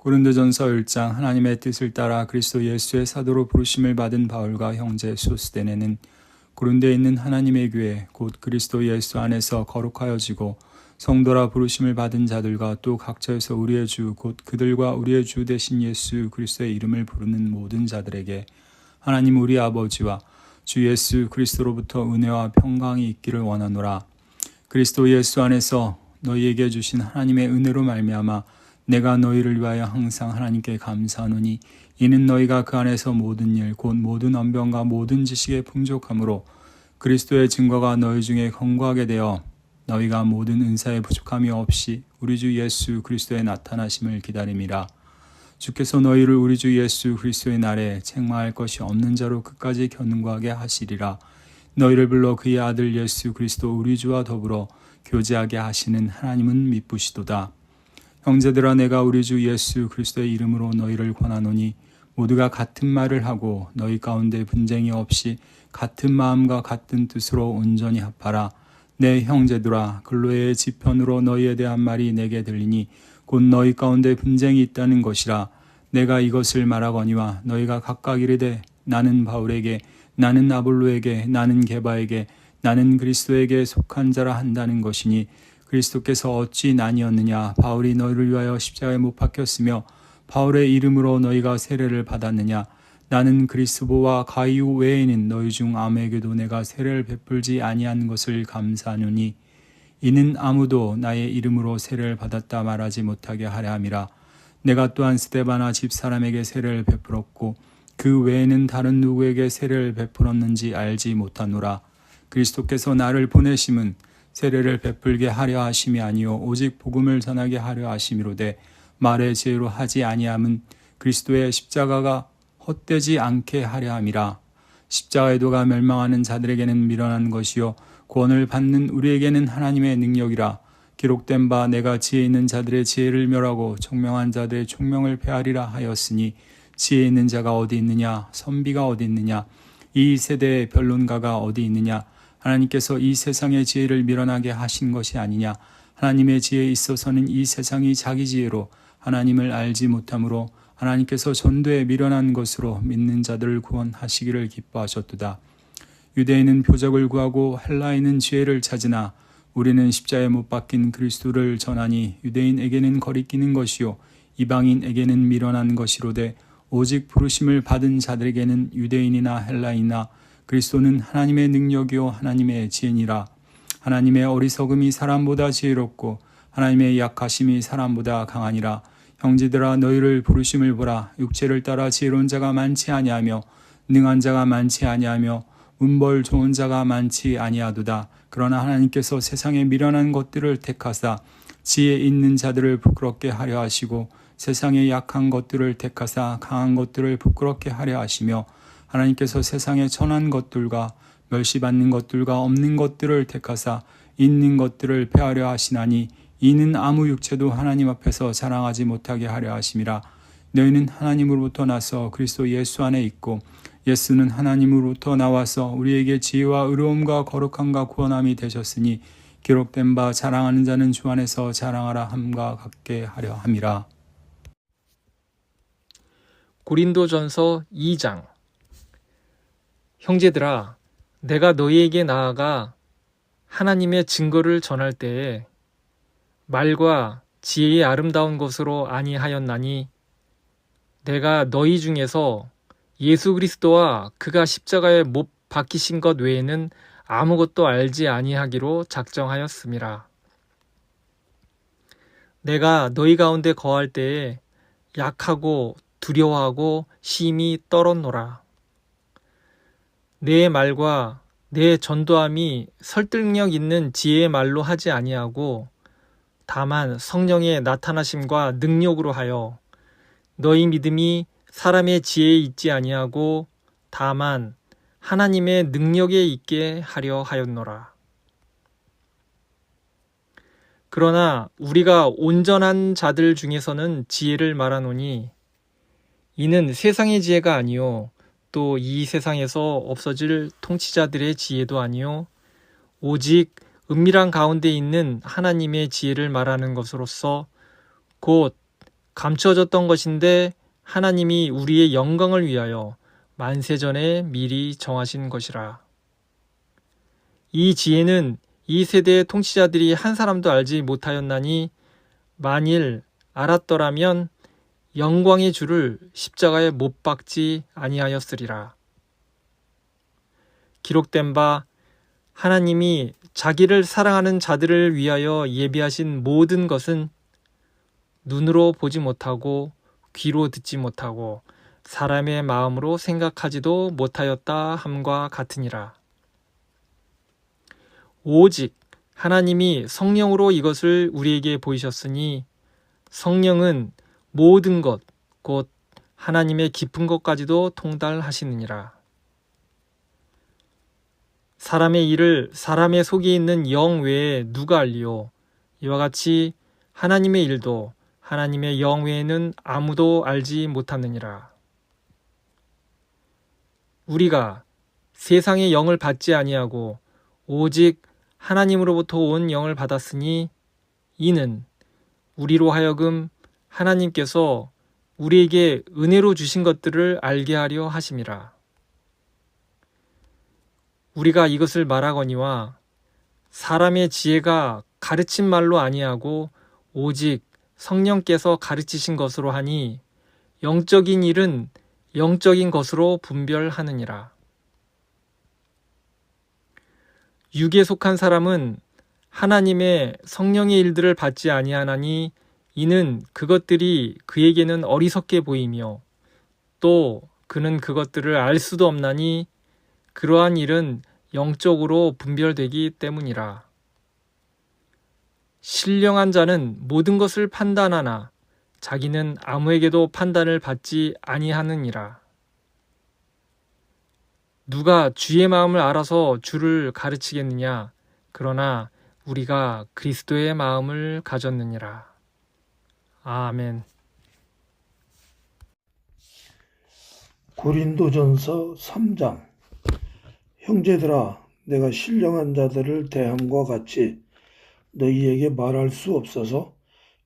고린도전서 1장. 하나님의 뜻을 따라 그리스도 예수의 사도로 부르심을 받은 바울과 형제 소스데네는 고린도에 있는 하나님의 교회 곧 그리스도 예수 안에서 거룩하여지고 성도라 부르심을 받은 자들과 또 각처에서 우리의 주 곧 그들과 우리의 주 되신 예수 그리스도의 이름을 부르는 모든 자들에게 하나님 우리 아버지와 주 예수 그리스도로부터 은혜와 평강이 있기를 원하노라. 그리스도 예수 안에서 너희에게 주신 하나님의 은혜로 말미암아 내가 너희를 위하여 항상 하나님께 감사하노니 이는 너희가 그 안에서 모든 일 곧 모든 언변과 모든 지식에 풍족함으로 그리스도의 증거가 너희 중에 건고하게 되어 너희가 모든 은사에 부족함이 없이 우리 주 예수 그리스도의 나타나심을 기다림이라. 주께서 너희를 우리 주 예수 그리스도의 날에 책망할 것이 없는 자로 끝까지 견고하게 하시리라. 너희를 불러 그의 아들 예수 그리스도 우리 주와 더불어 교제하게 하시는 하나님은 미쁘시도다. 형제들아, 내가 우리 주 예수 그리스도의 이름으로 너희를 권하노니 모두가 같은 말을 하고 너희 가운데 분쟁이 없이 같은 마음과 같은 뜻으로 온전히 합하라. 내 형제들아, 글로의 지편으로 너희에 대한 말이 내게 들리니 곧 너희 가운데 분쟁이 있다는 것이라. 내가 이것을 말하거니와 너희가 각각 이르되 나는 바울에게, 나는 아볼로에게, 나는 게바에게, 나는 그리스도에게 속한 자라 한다는 것이니 그리스도께서 어찌 나뉘었느냐? 바울이 너희를 위하여 십자가에 못 박혔으며 바울의 이름으로 너희가 세례를 받았느냐? 나는 그리스도와 가이오 외에는 너희 중 아무에게도 내가 세례를 베풀지 아니한 것을 감사하노니 이는 아무도 나의 이름으로 세례를 받았다 말하지 못하게 하려 함이라. 내가 또한 스데바나 집사람에게 세례를 베풀었고 그 외에는 다른 누구에게 세례를 베풀었는지 알지 못하노라. 그리스도께서 나를 보내심은 세례를 베풀게 하려 하심이 아니요 오직 복음을 전하게 하려 하심이로되 말의 지혜로 하지 아니함은 그리스도의 십자가가 헛되지 않게 하려 함이라. 십자가의 도가 멸망하는 자들에게는 미련한 것이요 구원을 받는 우리에게는 하나님의 능력이라. 기록된 바 내가 지혜 있는 자들의 지혜를 멸하고 총명한 자들의 총명을 폐하리라 하였으니 지혜 있는 자가 어디 있느냐? 선비가 어디 있느냐? 이 세대의 변론가가 어디 있느냐? 하나님께서 이 세상의 지혜를 밀어나게 하신 것이 아니냐? 하나님의 지혜에 있어서는 이 세상이 자기 지혜로 하나님을 알지 못하므로 하나님께서 전도에 미련한 것으로 믿는 자들을 구원하시기를 기뻐하셨도다. 유대인은 표적을 구하고 헬라인은 지혜를 찾으나 우리는 십자가에 못 박힌 그리스도를 전하니 유대인에게는 거리끼는 것이요 이방인에게는 미련한 것이로되 오직 부르심을 받은 자들에게는 유대인이나 헬라인이나 그리스도는 하나님의 능력이요 하나님의 지혜니라. 하나님의 어리석음이 사람보다 지혜롭고 하나님의 약하심이 사람보다 강하니라. 형제들아, 너희를 부르심을 보라. 육체를 따라 지혜로운 자가 많지 아니하며 능한 자가 많지 아니하며 문벌 좋은 자가 많지 아니하도다. 그러나 하나님께서 세상에 미련한 것들을 택하사 지혜 있는 자들을 부끄럽게 하려 하시고 세상에 약한 것들을 택하사 강한 것들을 부끄럽게 하려 하시며 하나님께서 세상에 천한 것들과 멸시받는 것들과 없는 것들을 택하사 있는 것들을 폐하려 하시나니 이는 아무 육체도 하나님 앞에서 자랑하지 못하게 하려 하심이라. 너희는 하나님으로부터 나서 그리스도 예수 안에 있고 예수는 하나님으로부터 나와서 우리에게 지혜와 의로움과 거룩함과 구원함이 되셨으니 기록된 바 자랑하는 자는 주 안에서 자랑하라 함과 같게 하려 함이라. 고린도전서 2장. 형제들아, 내가 너희에게 나아가 하나님의 증거를 전할 때에 말과 지혜의 아름다운 것으로 아니하였나니 내가 너희 중에서 예수 그리스도와 그가 십자가에 못 박히신 것 외에는 아무것도 알지 아니하기로 작정하였음이라. 내가 너희 가운데 거할 때에 약하고 두려워하고 심히 떨었노라. 내 말과 내 전도함이 설득력 있는 지혜의 말로 하지 아니하고 다만 성령의 나타나심과 능력으로 하여 너희 믿음이 사람의 지혜에 있지 아니하고 다만 하나님의 능력에 있게 하려 하였노라. 그러나 우리가 온전한 자들 중에서는 지혜를 말하노니 이는 세상의 지혜가 아니요 또 이 세상에서 없어질 통치자들의 지혜도 아니요 오직 은밀한 가운데 있는 하나님의 지혜를 말하는 것으로서 곧 감추어졌던 것인데 하나님이 우리의 영광을 위하여 만세전에 미리 정하신 것이라. 이 지혜는 이 세대의 통치자들이 한 사람도 알지 못하였나니 만일 알았더라면 영광의 주를 십자가에 못 박지 아니하였으리라. 기록된 바 하나님이 자기를 사랑하는 자들을 위하여 예비하신 모든 것은 눈으로 보지 못하고 귀로 듣지 못하고 사람의 마음으로 생각하지도 못하였다 함과 같으니라. 오직 하나님이 성령으로 이것을 우리에게 보이셨으니 성령은 모든 것, 곧 하나님의 깊은 것까지도 통달하시느니라. 사람의 일을 사람의 속에 있는 영 외에 누가 알리요? 이와 같이 하나님의 일도 하나님의 영 외에는 아무도 알지 못하느니라. 우리가 세상의 영을 받지 아니하고 오직 하나님으로부터 온 영을 받았으니 이는 우리로 하여금 하나님께서 우리에게 은혜로 주신 것들을 알게 하려 하심이라. 우리가 이것을 말하거니와 사람의 지혜가 가르친 말로 아니하고 오직 성령께서 가르치신 것으로 하니 영적인 일은 영적인 것으로 분별하느니라. 육에 속한 사람은 하나님의 성령의 일들을 받지 아니하나니 이는 그것들이 그에게는 어리석게 보이며 또 그는 그것들을 알 수도 없나니 그러한 일은 영적으로 분별되기 때문이라. 신령한 자는 모든 것을 판단하나 자기는 아무에게도 판단을 받지 아니하느니라. 누가 주의 마음을 알아서 주를 가르치겠느냐? 그러나 우리가 그리스도의 마음을 가졌느니라. 아멘. 고린도전서 3장. 형제들아, 내가 신령한 자들을 대함과 같이 너희에게 말할 수 없어서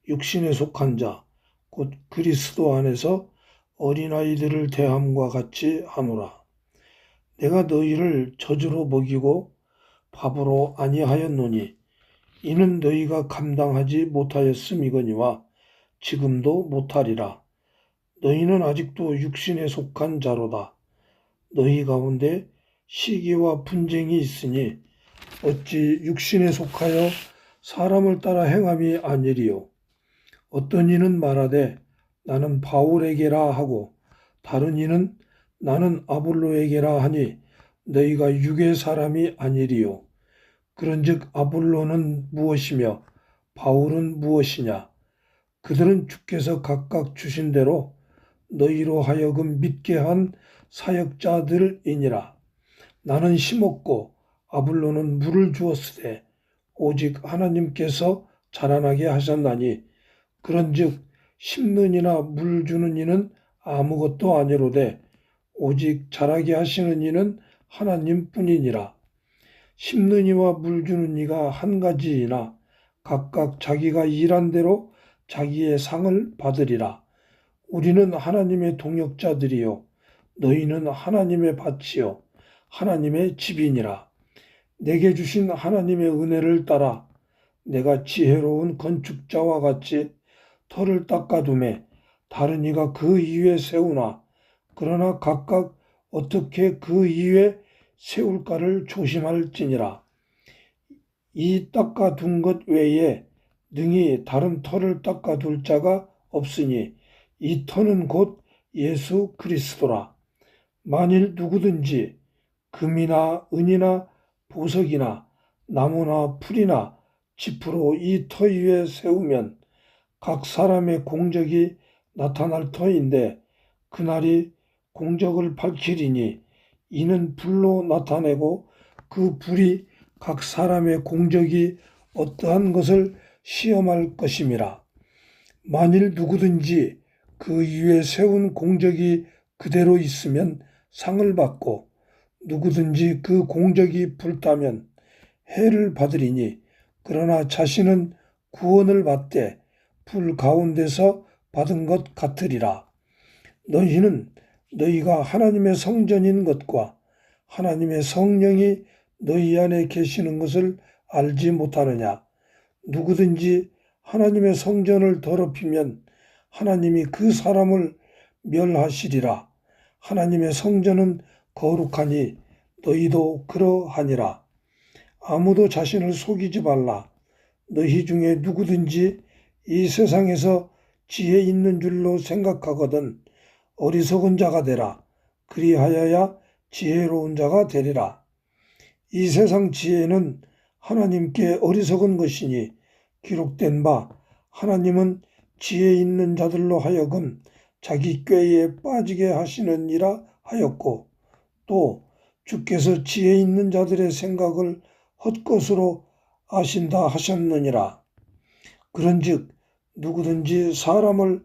육신에 속한 자, 곧 그리스도 안에서 어린아이들을 대함과 같이 하노라. 내가 너희를 젖으로 먹이고 밥으로 아니하였노니 이는 너희가 감당하지 못하였음이거니와 지금도 못하리라. 너희는 아직도 육신에 속한 자로다. 너희 가운데 시기와 분쟁이 있으니 어찌 육신에 속하여 사람을 따라 행함이 아니리요. 어떤 이는 말하되 나는 바울에게라 하고 다른 이는 나는 아볼로에게라 하니 너희가 육의 사람이 아니리요. 그런즉 아볼로는 무엇이며 바울은 무엇이냐? 그들은 주께서 각각 주신 대로 너희로 하여금 믿게 한 사역자들이니라. 나는 심었고 아볼로는 물을 주었으되 오직 하나님께서 자라나게 하셨나니 그런즉 심는 이나 물 주는 이는 아무것도 아니로되 오직 자라게 하시는 이는 하나님뿐이니라. 심는 이와 물 주는 이가 한 가지이나 각각 자기가 일한 대로 자기의 상을 받으리라. 우리는 하나님의 동역자들이요 너희는 하나님의 밭이요 하나님의 집이니라. 내게 주신 하나님의 은혜를 따라 내가 지혜로운 건축자와 같이 터를 닦아두매 다른 이가 그 위에 세우나 그러나 각각 어떻게 그 위에 세울까를 조심할지니라. 이 닦아둔 것 외에 능히 다른 터를 닦아둘 자가 없으니 이 터는 곧 예수 그리스도라. 만일 누구든지 금이나 은이나 보석이나 나무나 풀이나 짚으로 이 터 위에 세우면 각 사람의 공적이 나타날 터인데 그날이 공적을 밝히리니 이는 불로 나타내고 그 불이 각 사람의 공적이 어떠한 것을 시험할 것임이라. 만일 누구든지 그 위에 세운 공적이 그대로 있으면 상을 받고 누구든지 그 공적이 불타면 해를 받으리니 그러나 자신은 구원을 받되 불 가운데서 받은 것 같으리라. 너희는 너희가 하나님의 성전인 것과 하나님의 성령이 너희 안에 계시는 것을 알지 못하느냐? 누구든지 하나님의 성전을 더럽히면 하나님이 그 사람을 멸하시리라. 하나님의 성전은 거룩하니 너희도 그러하니라. 아무도 자신을 속이지 말라. 너희 중에 누구든지 이 세상에서 지혜 있는 줄로 생각하거든 어리석은 자가 되라. 그리하여야 지혜로운 자가 되리라. 이 세상 지혜는 하나님께 어리석은 것이니 기록된 바 하나님은 지혜 있는 자들로 하여금 자기 꾀에 빠지게 하시느니라 하였고, 또 주께서 지혜 있는 자들의 생각을 헛것으로 아신다 하셨느니라. 그런즉 누구든지 사람을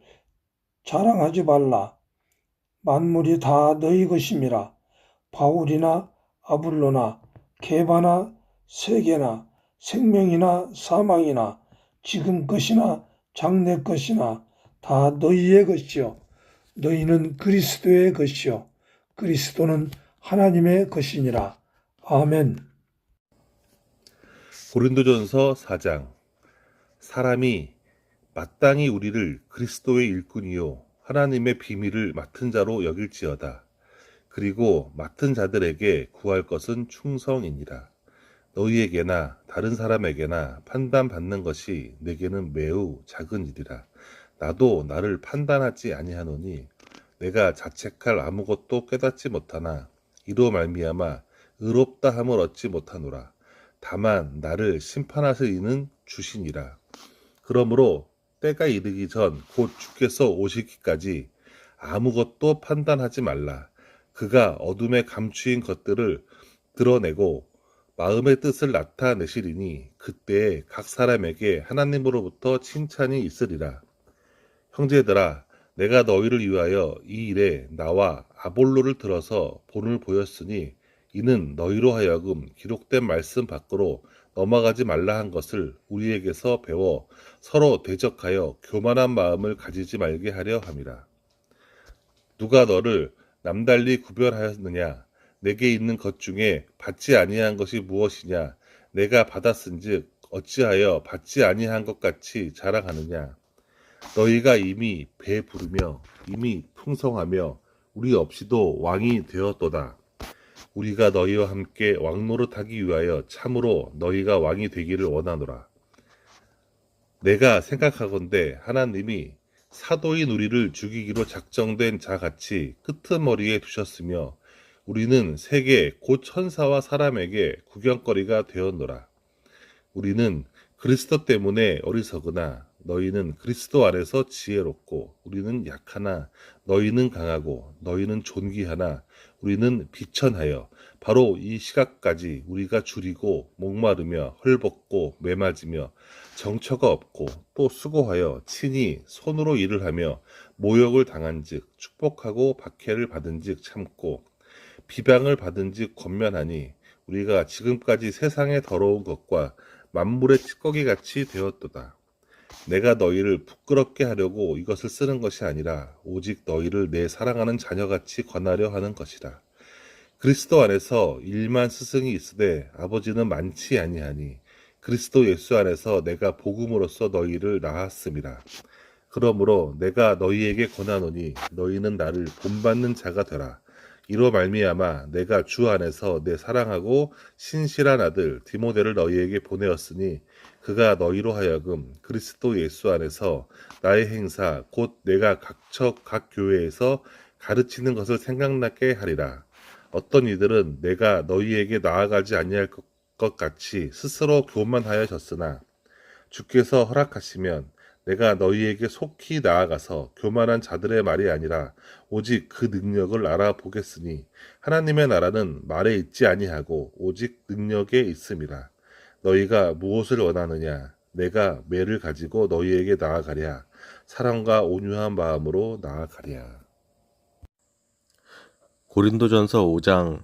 자랑하지 말라. 만물이 다 너희 것임이라. 바울이나 아볼로나 게바나 세계나 생명이나 사망이나 지금 것이나 장래 것이나 다 너희의 것이요 너희는 그리스도의 것이요 그리스도는 하나님의 것이니라. 아멘. 고린도전서 4장. 사람이 마땅히 우리를 그리스도의 일꾼이요 하나님의 비밀을 맡은 자로 여길지어다. 그리고 맡은 자들에게 구할 것은 충성이니라. 너희에게나 다른 사람에게나 판단받는 것이 내게는 매우 작은 일이라. 나도 나를 판단하지 아니하노니 내가 자책할 아무것도 깨닫지 못하나 이로 말미암아 의롭다 함을 얻지 못하노라. 다만 나를 심판하실 이는 주시니라. 그러므로 때가 이르기 전 곧 주께서 오시기까지 아무것도 판단하지 말라. 그가 어둠에 감추인 것들을 드러내고 마음의 뜻을 나타내시리니 그때에 각 사람에게 하나님으로부터 칭찬이 있으리라. 형제들아, 내가 너희를 위하여 이 일에 나와 아볼로를 들어서 본을 보였으니 이는 너희로 하여금 기록된 말씀 밖으로 넘어가지 말라 한 것을 우리에게서 배워 서로 대적하여 교만한 마음을 가지지 말게 하려 함이라. 누가 너를 남달리 구별하였느냐? 내게 있는 것 중에 받지 아니한 것이 무엇이냐? 내가 받았은즉 어찌하여 받지 아니한 것 같이 자랑하느냐? 너희가 이미 배부르며 이미 풍성하며 우리 없이도 왕이 되었도다. 우리가 너희와 함께 왕노릇하기 위하여 참으로 너희가 왕이 되기를 원하노라. 내가 생각하건대 하나님이 사도인 우리를 죽이기로 작정된 자같이 끄트머리에 두셨으며 우리는 세계 곧 천사와 사람에게 구경거리가 되었노라. 우리는 그리스도 때문에 어리석으나 너희는 그리스도 안에서 지혜롭고 우리는 약하나 너희는 강하고 너희는 존귀하나 우리는 비천하여 바로 이 시각까지 우리가 줄이고 목마르며 헐벗고 매맞으며 정처가 없고 또 수고하여 친히 손으로 일을 하며 모욕을 당한즉 축복하고 박해를 받은즉 참고 비방을 받은즉 권면하니 우리가 지금까지 세상의 더러운 것과 만물의 찌꺼기같이 되었도다. 내가 너희를 부끄럽게 하려고 이것을 쓰는 것이 아니라 오직 너희를 내 사랑하는 자녀같이 권하려 하는 것이라. 그리스도 안에서 일만 스승이 있으되 아버지는 많지 아니하니 그리스도 예수 안에서 내가 복음으로써 너희를 낳았음이라. 그러므로 내가 너희에게 권하노니 너희는 나를 본받는 자가 되라. 이로 말미암아 내가 주 안에서 내 사랑하고 신실한 아들 디모데를 너희에게 보내었으니 그가 너희로 하여금 그리스도 예수 안에서 나의 행사 곧 내가 각 교회에서 가르치는 것을 생각나게 하리라. 어떤 이들은 내가 너희에게 나아가지 아니할 것 같이 스스로 교만하여졌으나 주께서 허락하시면 내가 너희에게 속히 나아가서 교만한 자들의 말이 아니라 오직 그 능력을 알아보겠으니 하나님의 나라는 말에 있지 아니하고 오직 능력에 있음이라. 너희가 무엇을 원하느냐? 내가 매를 가지고 너희에게 나아가랴. 사랑과 온유한 마음으로 나아가랴. 고린도전서 5장.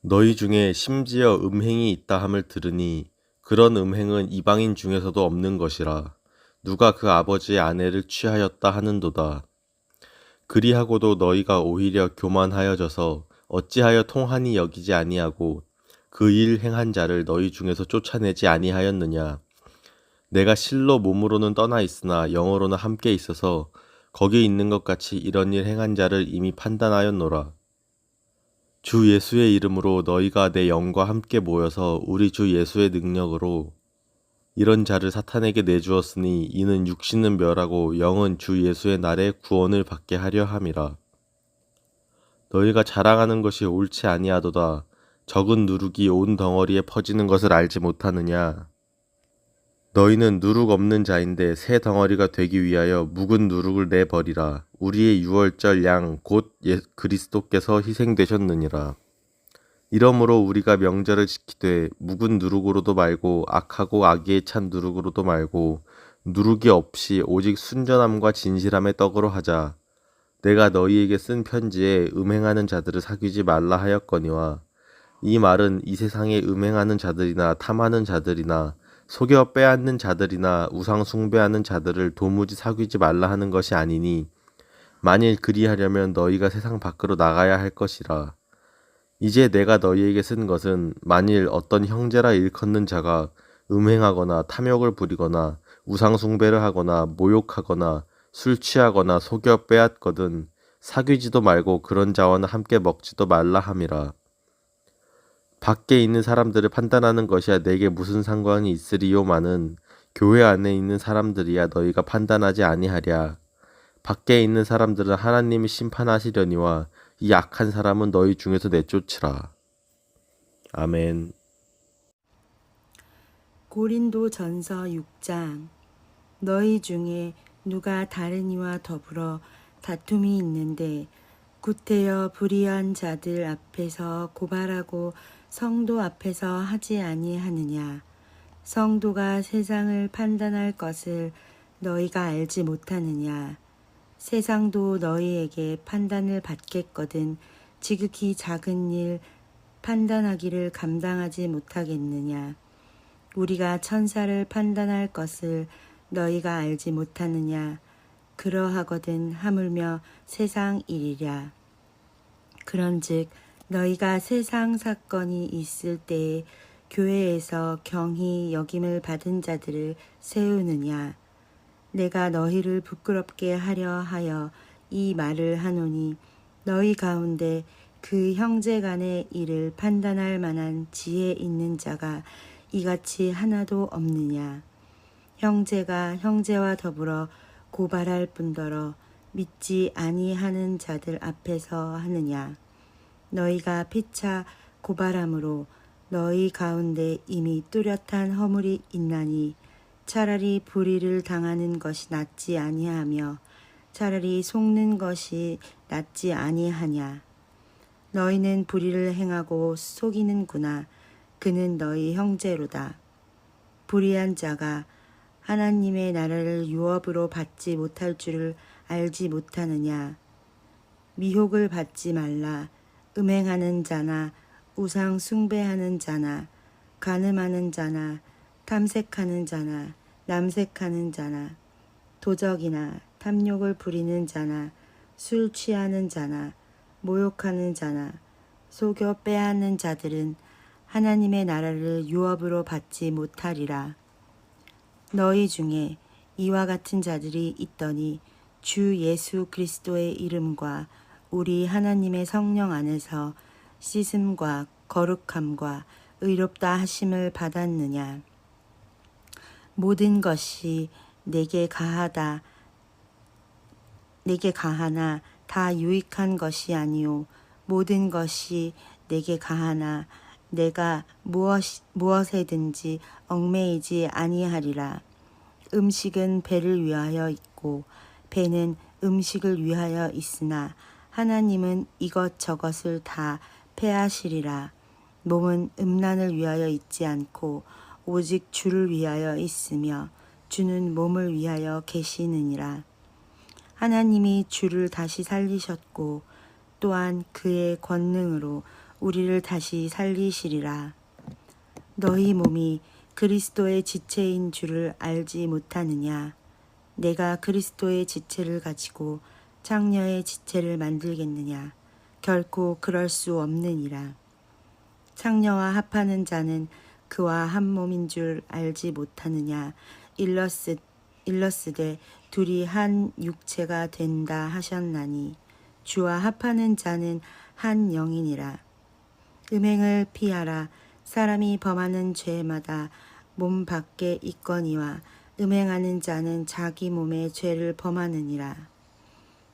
너희 중에 심지어 음행이 있다 함을 들으니 그런 음행은 이방인 중에서도 없는 것이라. 누가 그 아버지의 아내를 취하였다 하는도다. 그리하고도 너희가 오히려 교만하여져서 어찌하여 통한이 여기지 아니하고 그 일 행한 자를 너희 중에서 쫓아내지 아니하였느냐. 내가 실로 몸으로는 떠나 있으나 영으로는 함께 있어서 거기 있는 것 같이 이런 일 행한 자를 이미 판단하였노라. 주 예수의 이름으로 너희가 내 영과 함께 모여서 우리 주 예수의 능력으로 이런 자를 사탄에게 내주었으니 이는 육신은 멸하고 영은 주 예수의 날에 구원을 받게 하려 함이라. 너희가 자랑하는 것이 옳지 아니하도다. 적은 누룩이 온 덩어리에 퍼지는 것을 알지 못하느냐. 너희는 누룩 없는 자인데 새 덩어리가 되기 위하여 묵은 누룩을 내버리라. 우리의 유월절 양 곧 그리스도께서 희생되셨느니라. 이러므로 우리가 명절을 지키되 묵은 누룩으로도 말고 악하고 악의에 찬 누룩으로도 말고 누룩이 없이 오직 순전함과 진실함의 떡으로 하자. 내가 너희에게 쓴 편지에 음행하는 자들을 사귀지 말라 하였거니와 이 말은 이 세상에 음행하는 자들이나 탐하는 자들이나 속여 빼앗는 자들이나 우상 숭배하는 자들을 도무지 사귀지 말라 하는 것이 아니니 만일 그리하려면 너희가 세상 밖으로 나가야 할 것이라. 이제 내가 너희에게 쓴 것은 만일 어떤 형제라 일컫는 자가 음행하거나 탐욕을 부리거나 우상 숭배를 하거나 모욕하거나 술 취하거나 속여 빼앗거든 사귀지도 말고 그런 자와는 함께 먹지도 말라 함이라. 밖에 있는 사람들을 판단하는 것이야 내게 무슨 상관이 있으리요마는 교회 안에 있는 사람들이야 너희가 판단하지 아니하랴. 밖에 있는 사람들은 하나님이 심판하시려니와 이 악한 사람은 너희 중에서 내쫓으라. 아멘. 고린도전서 6장. 너희 중에 누가 다른 이와 더불어 다툼이 있는데 구태여 불의한 자들 앞에서 고발하고 성도 앞에서 하지 아니하느냐. 성도가 세상을 판단할 것을 너희가 알지 못하느냐. 세상도 너희에게 판단을 받겠거든 지극히 작은 일 판단하기를 감당하지 못하겠느냐. 우리가 천사를 판단할 것을 너희가 알지 못하느냐. 그러하거든 하물며 세상 일이랴. 그런즉 너희가 세상 사건이 있을 때에 교회에서 경히 여김을 받은 자들을 세우느냐. 내가 너희를 부끄럽게 하려 하여 이 말을 하노니 너희 가운데 그 형제 간의 일을 판단할 만한 지혜 있는 자가 이같이 하나도 없느냐. 형제가 형제와 더불어 고발할 뿐더러 믿지 아니하는 자들 앞에서 하느냐. 너희가 피차 고발함으로 너희 가운데 이미 뚜렷한 허물이 있나니 차라리 불의를 당하는 것이 낫지 아니하며 차라리 속는 것이 낫지 아니하냐. 너희는 불의를 행하고 속이는구나. 그는 너희 형제로다. 불의한 자가 하나님의 나라를 유업으로 받지 못할 줄을 알지 못하느냐. 미혹을 받지 말라. 음행하는 자나 우상 숭배하는 자나 간음하는 자나 탐색하는 자나 남색하는 자나 도적이나 탐욕을 부리는 자나 술 취하는 자나 모욕하는 자나 속여 빼앗는 자들은 하나님의 나라를 유업으로 받지 못하리라. 너희 중에 이와 같은 자들이 있더니 주 예수 그리스도의 이름과 우리 하나님의 성령 안에서 씻음과 거룩함과 의롭다 하심을 받았느냐. 모든 것이 내게 가하나 다 유익한 것이 아니요 모든 것이 내게 가하나 내가 무엇에든지 얽매이지 아니하리라. 음식은 배를 위하여 있고 배는 음식을 위하여 있으나 하나님은 이것저것을 다 패하시리라. 몸은 음란을 위하여 있지 않고 오직 주를 위하여 있으며 주는 몸을 위하여 계시느니라. 하나님이 주를 다시 살리셨고 또한 그의 권능으로 우리를 다시 살리시리라. 너희 몸이 그리스도의 지체인 줄을 알지 못하느냐. 내가 그리스도의 지체를 가지고 창녀의 지체를 만들겠느냐? 결코 그럴 수 없느니라. 창녀와 합하는 자는 그와 한 몸인 줄 알지 못하느냐? 일러스되 둘이 한 육체가 된다 하셨나니 주와 합하는 자는 한 영이니라. 음행을 피하라. 사람이 범하는 죄마다 몸 밖에 있거니와 음행하는 자는 자기 몸의 죄를 범하느니라.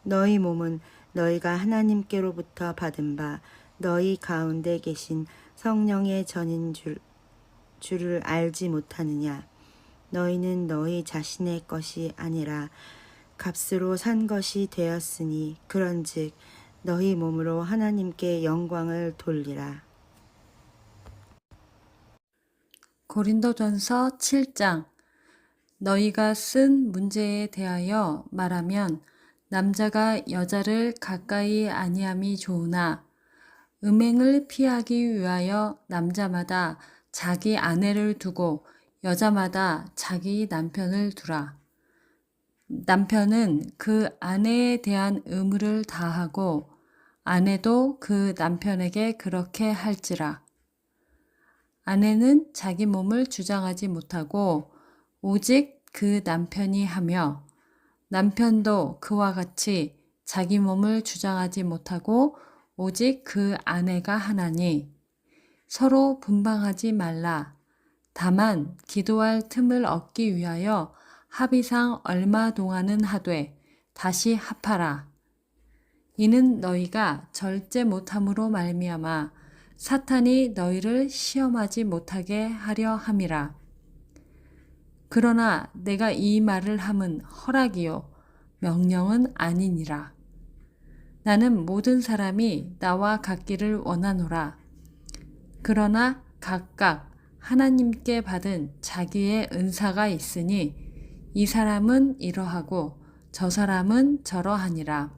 너희 몸은 너희가 하나님께로부터 받은 바 너희 가운데 계신 성령의 전인 줄을 알지 못하느냐. 너희는 너희 자신의 것이 아니라 값으로 산 것이 되었으니 그런즉 너희 몸으로 하나님께 영광을 돌리라. 고린도전서 7장. 너희가 쓴 문제에 대하여 말하면 남자가 여자를 가까이 아니함이 좋으나 음행을 피하기 위하여 남자마다 자기 아내를 두고 여자마다 자기 남편을 두라. 남편은 그 아내에 대한 의무를 다하고 아내도 그 남편에게 그렇게 할지라. 아내는 자기 몸을 주장하지 못하고 오직 그 남편이 하며 남편도 그와 같이 자기 몸을 주장하지 못하고 오직 그 아내가 하나니 서로 분방하지 말라. 다만 기도할 틈을 얻기 위하여 합의상 얼마 동안은 하되 다시 합하라. 이는 너희가 절제 못함으로 말미암아 사탄이 너희를 시험하지 못하게 하려 함이라. 그러나 내가 이 말을 함은 허락이요 명령은 아니니라. 나는 모든 사람이 나와 같기를 원하노라. 그러나 각각 하나님께 받은 자기의 은사가 있으니 이 사람은 이러하고 저 사람은 저러하니라.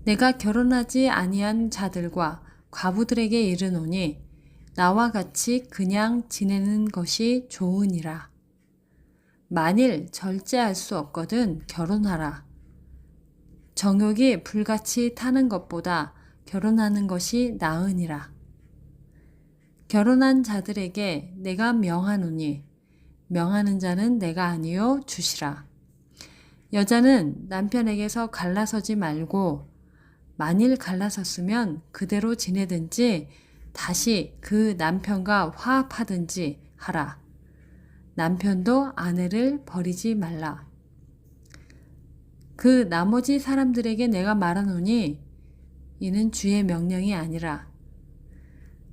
내가 결혼하지 아니한 자들과 과부들에게 이르노니 나와 같이 그냥 지내는 것이 좋으니라. 만일 절제할 수 없거든 결혼하라. 정욕이 불같이 타는 것보다 결혼하는 것이 나으니라. 결혼한 자들에게 내가 명하노니 명하는 자는 내가 아니요 주시라. 여자는 남편에게서 갈라서지 말고 만일 갈라섰으면 그대로 지내든지 다시 그 남편과 화합하든지 하라. 남편도 아내를 버리지 말라. 그 나머지 사람들에게 내가 말하노니 이는 주의 명령이 아니라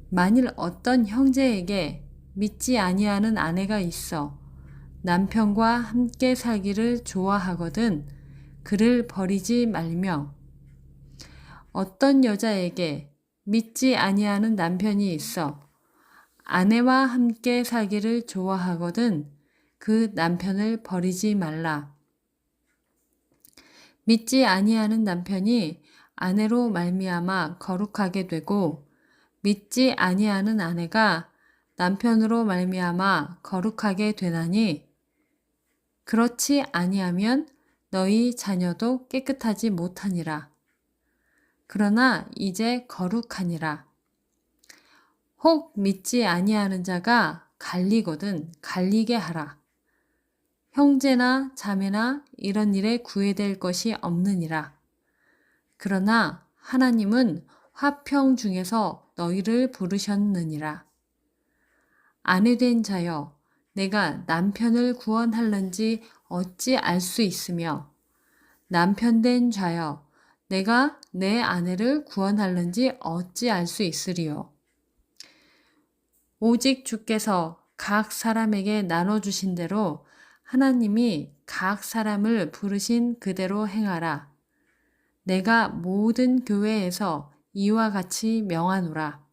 만일 어떤 형제에게 믿지 아니하는 아내가 있어 남편과 함께 살기를 좋아하거든 그를 버리지 말며 어떤 여자에게 믿지 아니하는 남편이 있어 아내와 함께 살기를 좋아하거든 그 남편을 버리지 말라. 믿지 아니하는 남편이 아내로 말미암아 거룩하게 되고 믿지 아니하는 아내가 남편으로 말미암아 거룩하게 되나니 그렇지 아니하면 너희 자녀도 깨끗하지 못하니라. 그러나 이제 거룩하니라. 혹 믿지 아니하는 자가 갈리거든 갈리게 하라. 형제나 자매나 이런 일에 구애될 것이 없느니라. 그러나 하나님은 화평 중에서 너희를 부르셨느니라. 아내된 자여, 내가 남편을 구원할는지 어찌 알 수 있으며 남편된 자여, 내가 내 아내를 구원할는지 어찌 알 수 있으리요. 오직 주께서 각 사람에게 나눠주신 대로 하나님이 각 사람을 부르신 그대로 행하라. 내가 모든 교회에서 이와 같이 명하노라.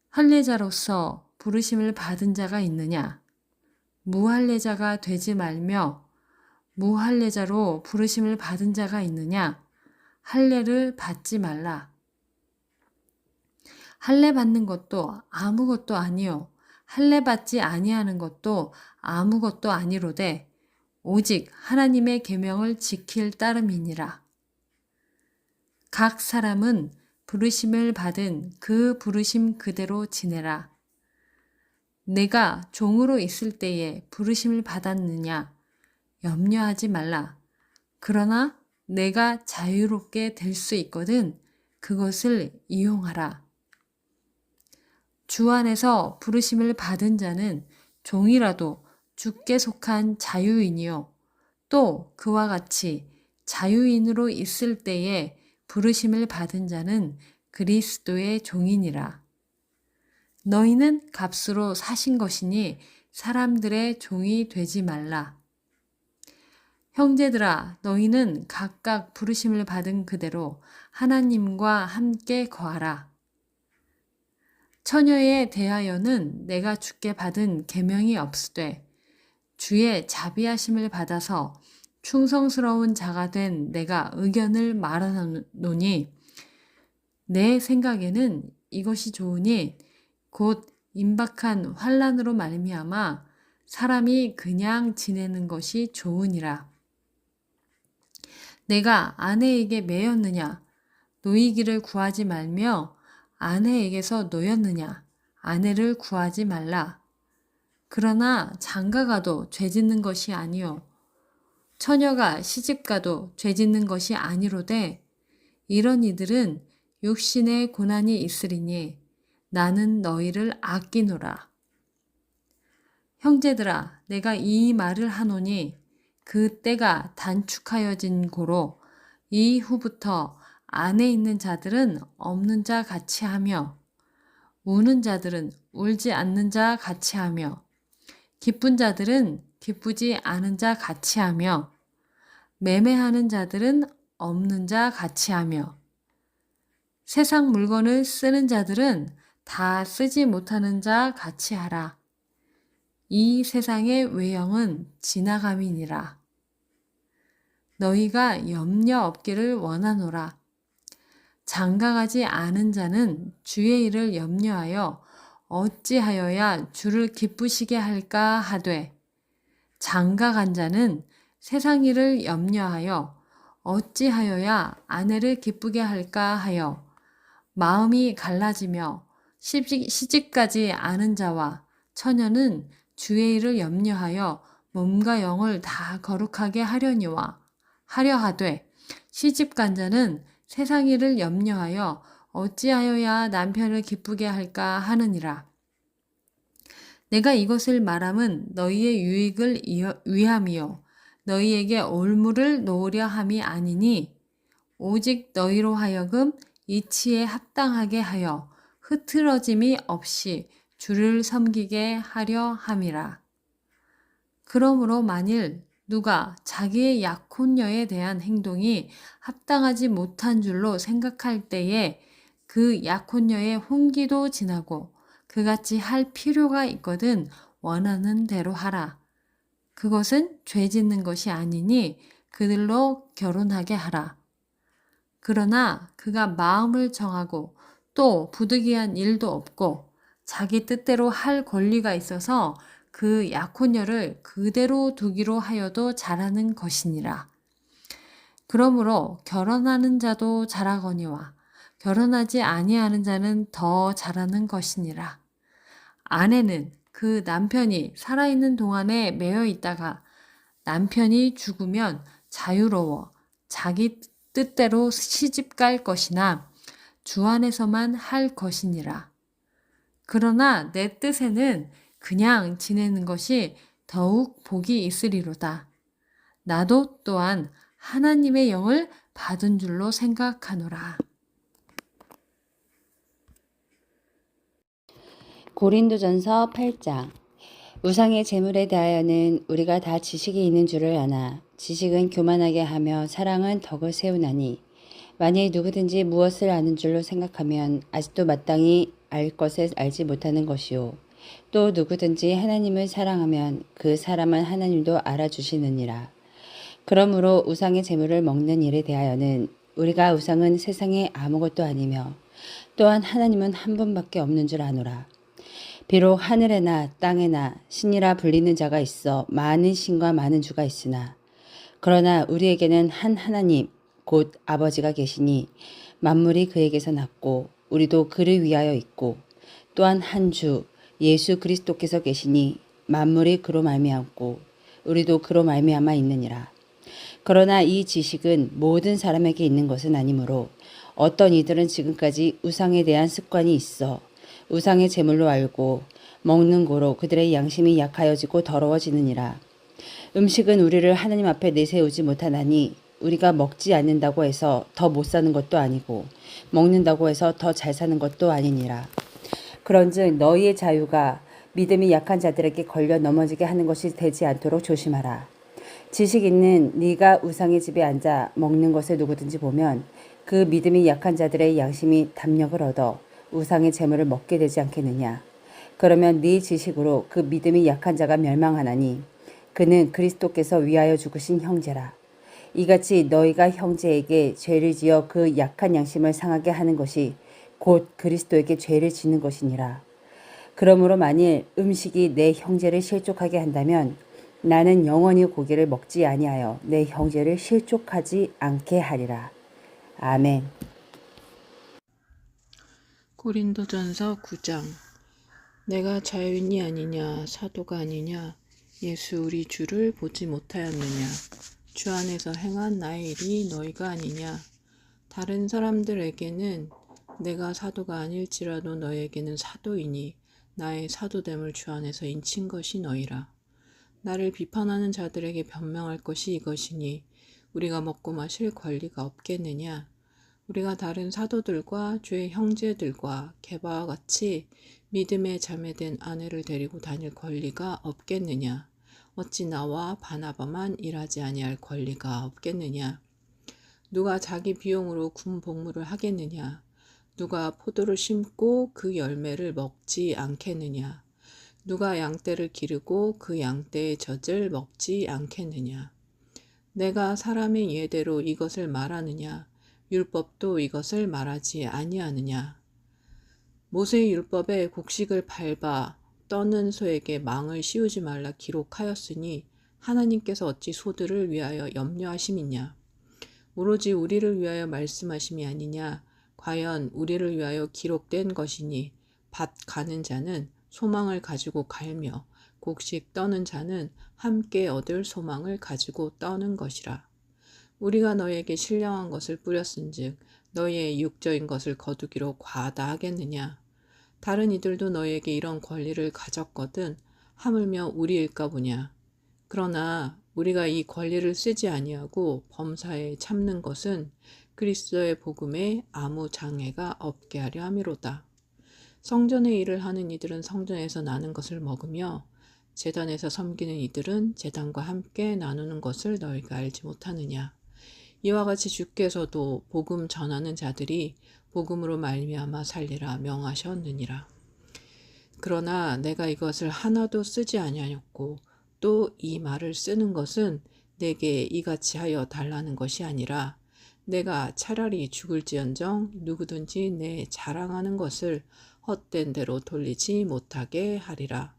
할례자로서 부르심을 받은 자가 있느냐? 무할례자가 되지 말며 무할례자로 부르심을 받은 자가 있느냐? 할례를 받지 말라. 할례 받는 것도 아무것도 아니요 할례 받지 아니하는 것도 아무것도 아니로되 오직 하나님의 계명을 지킬 따름이니라. 각 사람은 부르심을 받은 그 부르심 그대로 지내라. 내가 종으로 있을 때에 부르심을 받았느냐? 염려하지 말라. 그러나 내가 자유롭게 될 수 있거든 그것을 이용하라. 주 안에서 부르심을 받은 자는 종이라도 주께 속한 자유인이요. 또 그와 같이 자유인으로 있을 때에 부르심을 받은 자는 그리스도의 종이니라. 너희는 값으로 사신 것이니 사람들의 종이 되지 말라. 형제들아, 너희는 각각 부르심을 받은 그대로 하나님과 함께 거하라. 처녀에 대하여는 내가 주께 받은 계명이 없으되 주의 자비하심을 받아서 충성스러운 자가 된 내가 의견을 말하노니 내 생각에는 이것이 좋으니 곧 임박한 환난으로 말미암아 사람이 그냥 지내는 것이 좋으니라. 내가 아내에게 매였느냐? 노이기를 구하지 말며 아내에게서 노였느냐? 아내를 구하지 말라. 그러나 장가가도 죄짓는 것이 아니요 처녀가 시집가도 죄짓는 것이 아니로되 이런 이들은 육신의 고난이 있으리니 나는 너희를 아끼노라. 형제들아, 내가 이 말을 하노니 그 때가 단축하여진 고로 이후부터 안에 있는 자들은 없는 자 같이 하며 우는 자들은 울지 않는 자 같이 하며 기쁜 자들은 기쁘지 않은 자 같이 하며 매매하는 자들은 없는 자 같이 하며 세상 물건을 쓰는 자들은 다 쓰지 못하는 자 같이 하라. 이 세상의 외형은 지나감이니라. 너희가 염려 없기를 원하노라. 장가가지 않은 자는 주의 일을 염려하여 어찌하여야 주를 기쁘시게 할까 하되 장가간 자는 세상 일을 염려하여 어찌하여야 아내를 기쁘게 할까 하여 마음이 갈라지며 시집가지 않은 자와 처녀는 주의 일을 염려하여 몸과 영을 다 거룩하게 하려니와 하려 하되 시집간 자는 세상 일을 염려하여 어찌하여야 남편을 기쁘게 할까 하느니라. 내가 이것을 말함은 너희의 유익을 위함이요 너희에게 올무를 놓으려 함이 아니니 오직 너희로 하여금 이치에 합당하게 하여 흐트러짐이 없이 주를 섬기게 하려 함이라. 그러므로 만일 누가 자기의 약혼녀에 대한 행동이 합당하지 못한 줄로 생각할 때에 그 약혼녀의 혼기도 지나고 그같이 할 필요가 있거든 원하는 대로 하라. 그것은 죄 짓는 것이 아니니 그들로 결혼하게 하라. 그러나 그가 마음을 정하고 또 부득이한 일도 없고 자기 뜻대로 할 권리가 있어서 그 약혼녀를 그대로 두기로 하여도 잘하는 것이니라. 그러므로 결혼하는 자도 잘하거니와 결혼하지 아니하는 자는 더 잘하는 것이니라. 아내는 그 남편이 살아있는 동안에 매여 있다가 남편이 죽으면 자유로워 자기 뜻대로 시집갈 것이나 주 안에서만 할 것이니라. 그러나 내 뜻에는 그냥 지내는 것이 더욱 복이 있으리로다. 나도 또한 하나님의 영을 받은 줄로 생각하노라. 고린도전서 8장. 우상의 제물에 대하여는 우리가 다 지식이 있는 줄을 아나 지식은 교만하게 하며 사랑은 덕을 세우나니 만일 누구든지 무엇을 아는 줄로 생각하면 아직도 마땅히 알 것을 알지 못하는 것이요 또 누구든지 하나님을 사랑하면 그 사람은 하나님도 알아주시느니라. 그러므로 우상의 제물을 먹는 일에 대하여는 우리가 우상은 세상에 아무것도 아니며 또한 하나님은 한 분밖에 없는 줄 아노라. 비록 하늘에나 땅에나 신이라 불리는 자가 있어 많은 신과 많은 주가 있으나 그러나 우리에게는 한 하나님 곧 아버지가 계시니 만물이 그에게서 났고 우리도 그를 위하여 있고 또한 한 주 예수 그리스도께서 계시니 만물이 그로 말미암고 우리도 그로 말미암아 있느니라. 그러나 이 지식은 모든 사람에게 있는 것은 아니므로 어떤 이들은 지금까지 우상에 대한 습관이 있어 우상의 제물로 알고 먹는 고로 그들의 양심이 약하여지고 더러워지느니라. 음식은 우리를 하나님 앞에 내세우지 못하나니 우리가 먹지 않는다고 해서 더 못 사는 것도 아니고 먹는다고 해서 더 잘 사는 것도 아니니라. 그런즉 너희의 자유가 믿음이 약한 자들에게 걸려 넘어지게 하는 것이 되지 않도록 조심하라. 지식 있는 네가 우상의 집에 앉아 먹는 것을 누구든지 보면 그 믿음이 약한 자들의 양심이 담력을 얻어 우상의 재물을 먹게 되지 않겠느냐. 그러면 네 지식으로 그 믿음이 약한 자가 멸망하나니 그는 그리스도께서 위하여 죽으신 형제라. 이같이 너희가 형제에게 죄를 지어 그 약한 양심을 상하게 하는 것이 곧 그리스도에게 죄를 짓는 것이니라. 그러므로 만일 음식이 내 형제를 실족하게 한다면 나는 영원히 고기를 먹지 아니하여 내 형제를 실족하지 않게 하리라. 아멘. 고린도전서 9장. 내가 자유인이 아니냐 사도가 아니냐 예수 우리 주를 보지 못하였느냐 주 안에서 행한 나의 일이 너희가 아니냐. 다른 사람들에게는 내가 사도가 아닐지라도 너희에게는 사도이니 나의 사도됨을 주 안에서 인친 것이 너희라. 나를 비판하는 자들에게 변명할 것이 이것이니 우리가 먹고 마실 권리가 없겠느냐. 우리가 다른 사도들과 주의 형제들과 게바와 같이 믿음에 자매된 아내를 데리고 다닐 권리가 없겠느냐. 어찌 나와 바나바만 일하지 아니할 권리가 없겠느냐. 누가 자기 비용으로 군 복무를 하겠느냐. 누가 포도를 심고 그 열매를 먹지 않겠느냐. 누가 양떼를 기르고 그 양떼의 젖을 먹지 않겠느냐. 내가 사람의 예대로 이것을 말하느냐. 율법도 이것을 말하지 아니하느냐. 모세의 율법에 곡식을 밟아 떠는 소에게 망을 씌우지 말라 기록하였으니 하나님께서 어찌 소들을 위하여 염려하심이냐. 오로지 우리를 위하여 말씀하심이 아니냐. 과연 우리를 위하여 기록된 것이니 밭 가는 자는 소망을 가지고 갈며 곡식 떠는 자는 함께 얻을 소망을 가지고 떠는 것이라. 우리가 너희에게 신령한 것을 뿌렸은즉 너희의 육적인 것을 거두기로 과하다 하겠느냐. 다른 이들도 너희에게 이런 권리를 가졌거든 하물며 우리일까 보냐. 그러나 우리가 이 권리를 쓰지 아니하고 범사에 참는 것은 그리스도의 복음에 아무 장애가 없게 하려 함이로다. 성전의 일을 하는 이들은 성전에서 나는 것을 먹으며 제단에서 섬기는 이들은 제단과 함께 나누는 것을 너희가 알지 못하느냐. 이와 같이 주께서도 복음 전하는 자들이 복음으로 말미암아 살리라 명하셨느니라. 그러나 내가 이것을 하나도 쓰지 아니하였고 또 이 말을 쓰는 것은 내게 이같이 하여 달라는 것이 아니라 내가 차라리 죽을지언정 누구든지 내 자랑하는 것을 헛된 대로 돌리지 못하게 하리라.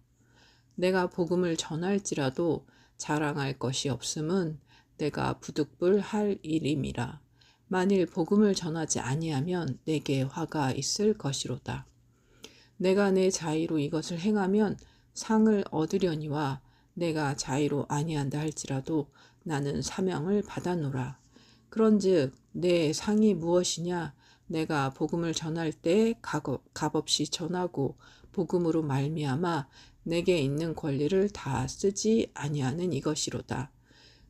내가 복음을 전할지라도 자랑할 것이 없음은 내가 부득불할 일임이라. 만일 복음을 전하지 아니하면 내게 화가 있을 것이로다. 내가 내 자의로 이것을 행하면 상을 얻으려니와 내가 자의로 아니한다 할지라도 나는 사명을 받아노라. 그런즉 내 상이 무엇이냐. 내가 복음을 전할 때 값없이 전하고 복음으로 말미암아 내게 있는 권리를 다 쓰지 아니하는 이것이로다.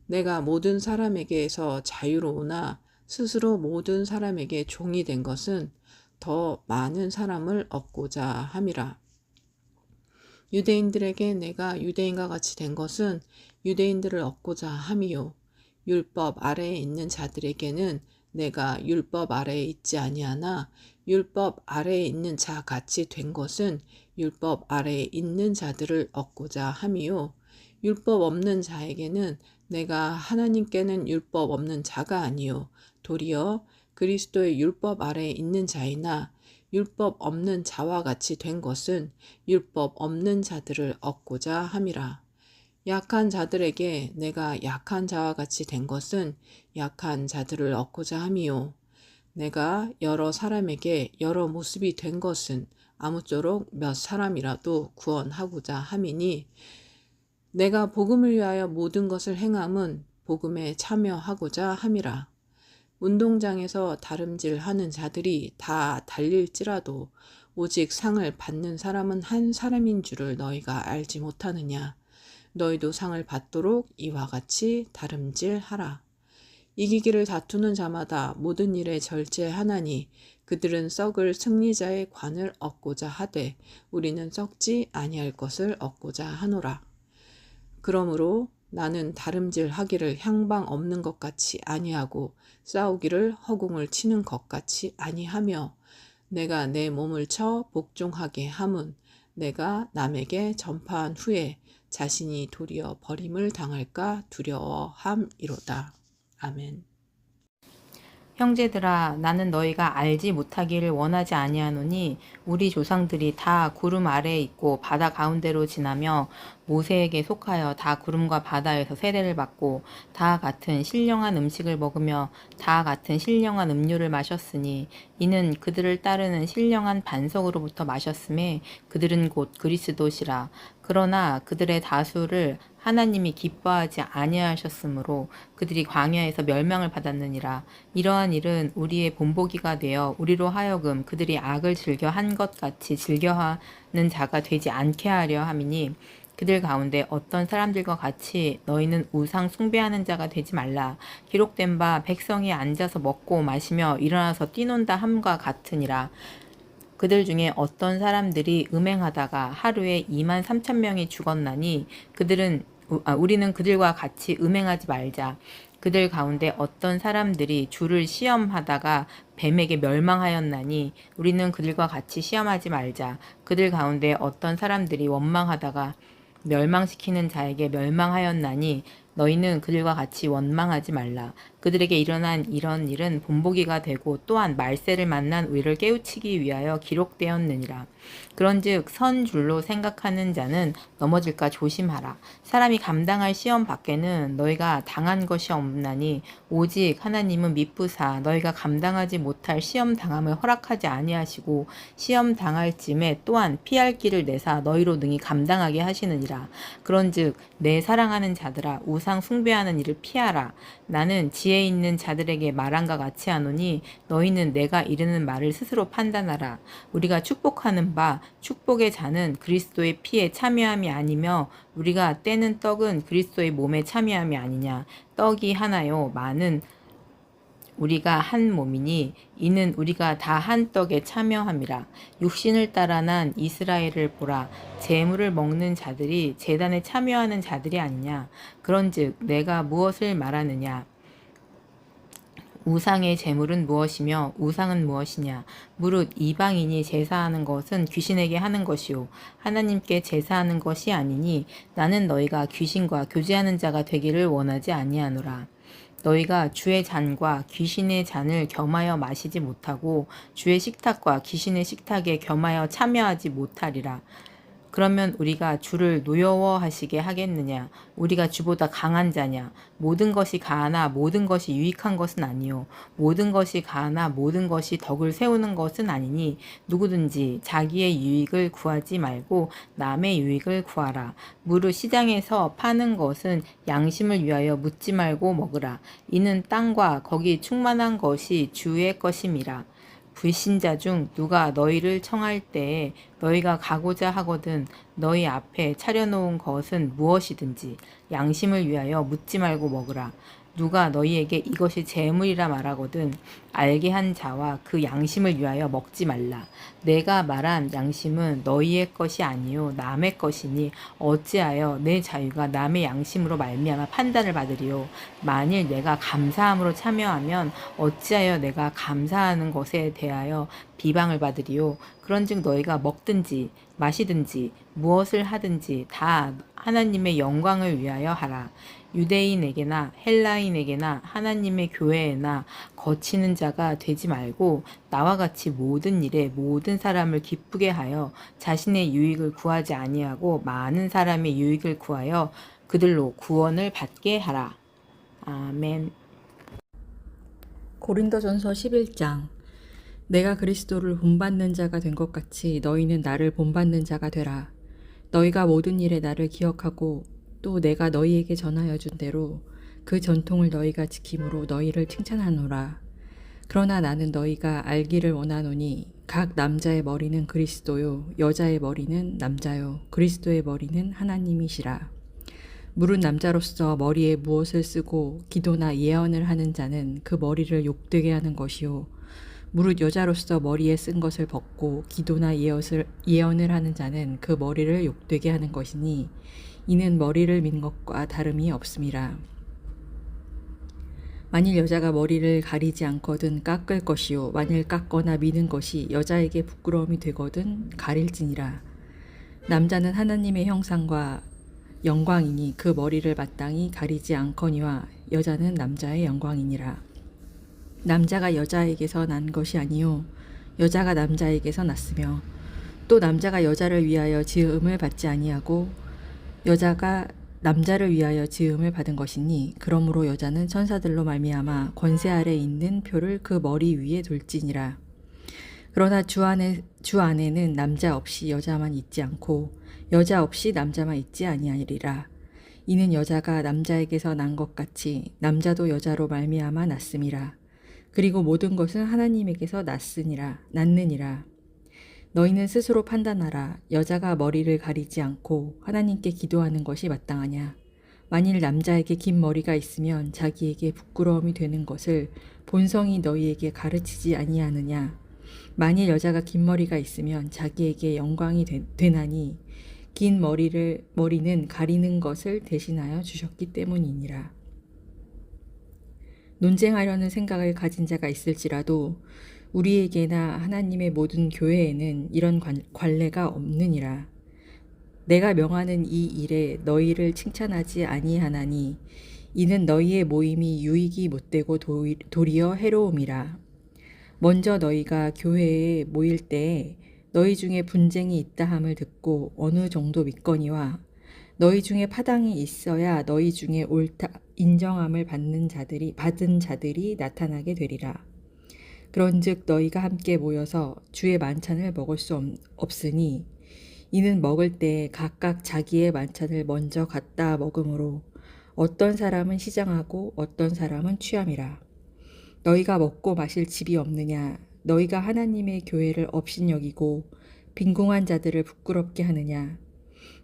내가 모든 사람에게서 자유로우나 스스로 모든 사람에게 종이 된 것은 더 많은 사람을 얻고자 함이라. 유대인들에게 내가 유대인과 같이 된 것은 유대인들을 얻고자 함이요. 율법 아래에 있는 자들에게는 내가 율법 아래에 있지 아니하나 율법 아래에 있는 자 같이 된 것은 율법 아래에 있는 자들을 얻고자 함이요. 율법 없는 자에게는 내가 하나님께는 율법 없는 자가 아니요 도리어 그리스도의 율법 아래에 있는 자이나 율법 없는 자와 같이 된 것은 율법 없는 자들을 얻고자 함이라. 약한 자들에게 내가 약한 자와 같이 된 것은 약한 자들을 얻고자 함이요. 내가 여러 사람에게 여러 모습이 된 것은 아무쪼록 몇 사람이라도 구원하고자 함이니, 내가 복음을 위하여 모든 것을 행함은 복음에 참여하고자 함이라. 운동장에서 다름질하는 자들이 다 달릴지라도 오직 상을 받는 사람은 한 사람인 줄을 너희가 알지 못하느냐. 너희도 상을 받도록 이와 같이 다름질하라. 이기기를 다투는 자마다 모든 일에 절제하나니 그들은 썩을 승리자의 관을 얻고자 하되 우리는 썩지 아니할 것을 얻고자 하노라. 그러므로 나는 다름질하기를 향방 없는 것 같이 아니하고 싸우기를 허공을 치는 것 같이 아니하며, 내가 내 몸을 쳐 복종하게 함은 내가 남에게 전파한 후에 자신이 도리어 버림을 당할까 두려워함이로다. 아멘. 형제들아, 나는 너희가 알지 못하기를 원하지 아니하노니 우리 조상들이 다 구름 아래에 있고 바다 가운데로 지나며 모세에게 속하여 다 구름과 바다에서 세례를 받고 다 같은 신령한 음식을 먹으며 다 같은 신령한 음료를 마셨으니 이는 그들을 따르는 신령한 반석으로부터 마셨음에 그들은 곧 그리스도시라. 그러나 그들의 다수를 하나님이 기뻐하지 아니하셨으므로 그들이 광야에서 멸망을 받았느니라. 이러한 일은 우리의 본보기가 되어 우리로 하여금 그들이 악을 즐겨 한 것 같이 즐겨하는 자가 되지 않게 하려 함이니, 그들 가운데 어떤 사람들과 같이 너희는 우상 숭배하는 자가 되지 말라. 기록된 바 백성이 앉아서 먹고 마시며 일어나서 뛰논다 함과 같으니라. 그들 중에 어떤 사람들이 음행하다가 하루에 23,000명이 죽었나니 우리는 그들과 같이 음행하지 말자. 그들 가운데 어떤 사람들이 주를 시험하다가 뱀에게 멸망하였나니 우리는 그들과 같이 시험하지 말자. 그들 가운데 어떤 사람들이 원망하다가 멸망시키는 자에게 멸망하였나니 너희는 그들과 같이 원망하지 말라. 그들에게 일어난 이런 일은 본보기가 되고 또한 말세를 만난 우리를 깨우치기 위하여 기록되었느니라. 그런즉 선 줄로 생각하는 자는 넘어질까 조심하라. 사람이 감당할 시험 밖에는 너희가 당한 것이 없나니 오직 하나님은 미쁘사 너희가 감당하지 못할 시험 당함을 허락하지 아니하시고 시험 당할 쯤에 또한 피할 길을 내사 너희로 능히 감당하게 하시느니라. 그런즉 내 사랑하는 자들아, 우상 숭배하는 일을 피하라. 나는 지혜 있는 자들에게 말한과 같이 하노니 너희는 내가 이르는 말을 스스로 판단하라. 우리가 축복하는 바 축복의 잔은 그리스도의 피에 참여함이 아니며 우리가 떼는 떡은 그리스도의 몸에 참여함이 아니냐. 떡이 하나요 많은 우리가 한 몸이니 이는 우리가 다 한 떡에 참여함이라. 육신을 따라 난 이스라엘을 보라. 제물을 먹는 자들이 제단에 참여하는 자들이 아니냐. 그런즉 내가 무엇을 말하느냐. 우상의 제물은 무엇이며 우상은 무엇이냐. 무릇 이방인이 제사하는 것은 귀신에게 하는 것이요 하나님께 제사하는 것이 아니니 나는 너희가 귀신과 교제하는 자가 되기를 원하지 아니하노라. 너희가 주의 잔과 귀신의 잔을 겸하여 마시지 못하고 주의 식탁과 귀신의 식탁에 겸하여 참여하지 못하리라. 그러면 우리가 주를 노여워하시게 하겠느냐. 우리가 주보다 강한 자냐. 모든 것이 가하나 모든 것이 유익한 것은 아니요 모든 것이 가하나 모든 것이 덕을 세우는 것은 아니니 누구든지 자기의 유익을 구하지 말고 남의 유익을 구하라. 무릇 시장에서 파는 것은 양심을 위하여 묻지 말고 먹으라. 이는 땅과 거기 충만한 것이 주의 것임이라. 불신자 중 누가 너희를 청할 때에 너희가 가고자 하거든 너희 앞에 차려놓은 것은 무엇이든지 양심을 위하여 묻지 말고 먹으라. 누가 너희에게 이것이 재물이라 말하거든 알게 한 자와 그 양심을 위하여 먹지 말라. 내가 말한 양심은 너희의 것이 아니요 남의 것이니 어찌하여 내 자유가 남의 양심으로 말미암아 판단을 받으리요. 만일 내가 감사함으로 참여하면 어찌하여 내가 감사하는 것에 대하여 비방을 받으리요. 그런즉 너희가 먹든지 마시든지 무엇을 하든지 다 하나님의 영광을 위하여 하라. 유대인에게나 헬라인에게나 하나님의 교회에나 거치는 자가 되지 말고 나와 같이 모든 일에 모든 사람을 기쁘게 하여 자신의 유익을 구하지 아니하고 많은 사람의 유익을 구하여 그들로 구원을 받게 하라. 아멘. 고린도전서 11장. 내가 그리스도를 본받는 자가 된 것 같이 너희는 나를 본받는 자가 되라. 너희가 모든 일에 나를 기억하고 또 내가 너희에게 전하여 준 대로 그 전통을 너희가 지킴으로 너희를 칭찬하노라. 그러나 나는 너희가 알기를 원하노니 각 남자의 머리는 그리스도요 여자의 머리는 남자요 그리스도의 머리는 하나님이시라. 무릇 남자로서 머리에 무엇을 쓰고 기도나 예언을 하는 자는 그 머리를 욕되게 하는 것이요 무릇 여자로서 머리에 쓴 것을 벗고 기도나 예언을 하는 자는 그 머리를 욕되게 하는 것이니 이는 머리를 민 것과 다름이 없음이라. 만일 여자가 머리를 가리지 않거든 깎을 것이요 만일 깎거나 미는 것이 여자에게 부끄러움이 되거든 가릴지니라. 남자는 하나님의 형상과 영광이니 그 머리를 마땅히 가리지 않거니와 여자는 남자의 영광이니라. 남자가 여자에게서 난 것이 아니요 여자가 남자에게서 났으며 또 남자가 여자를 위하여 지음을 받지 아니하고 여자가 남자를 위하여 지음을 받은 것이니 그러므로 여자는 천사들로 말미암아 권세 아래 있는 표를 그 머리 위에 둘지니라. 그러나 주 안에는 남자 없이 여자만 있지 않고 여자 없이 남자만 있지 아니하리라. 이는 여자가 남자에게서 난 것 같이 남자도 여자로 말미암아 났음이라. 그리고 모든 것은 하나님에게서 났느니라. 너희는 스스로 판단하라. 여자가 머리를 가리지 않고 하나님께 기도하는 것이 마땅하냐. 만일 남자에게 긴 머리가 있으면 자기에게 부끄러움이 되는 것을 본성이 너희에게 가르치지 아니하느냐. 만일 여자가 긴 머리가 있으면 자기에게 영광이 되나니 긴 머리는 가리는 것을 대신하여 주셨기 때문이니라. 논쟁하려는 생각을 가진 자가 있을지라도 우리에게나 하나님의 모든 교회에는 이런 관례가 없느니라. 내가 명하는 이 일에 너희를 칭찬하지 아니하나니 이는 너희의 모임이 유익이 못되고 도리어 해로움이라. 먼저 너희가 교회에 모일 때에 너희 중에 분쟁이 있다 함을 듣고 어느 정도 믿거니와 너희 중에 파당이 있어야 너희 중에 옳다 인정함을 받은 자들이 나타나게 되리라. 그런즉 너희가 함께 모여서 주의 만찬을 먹을 수 없으니 이는 먹을 때 각각 자기의 만찬을 먼저 갖다 먹으므로 어떤 사람은 시장하고 어떤 사람은 취함이라. 너희가 먹고 마실 집이 없느냐. 너희가 하나님의 교회를 업신여기고 빈궁한 자들을 부끄럽게 하느냐.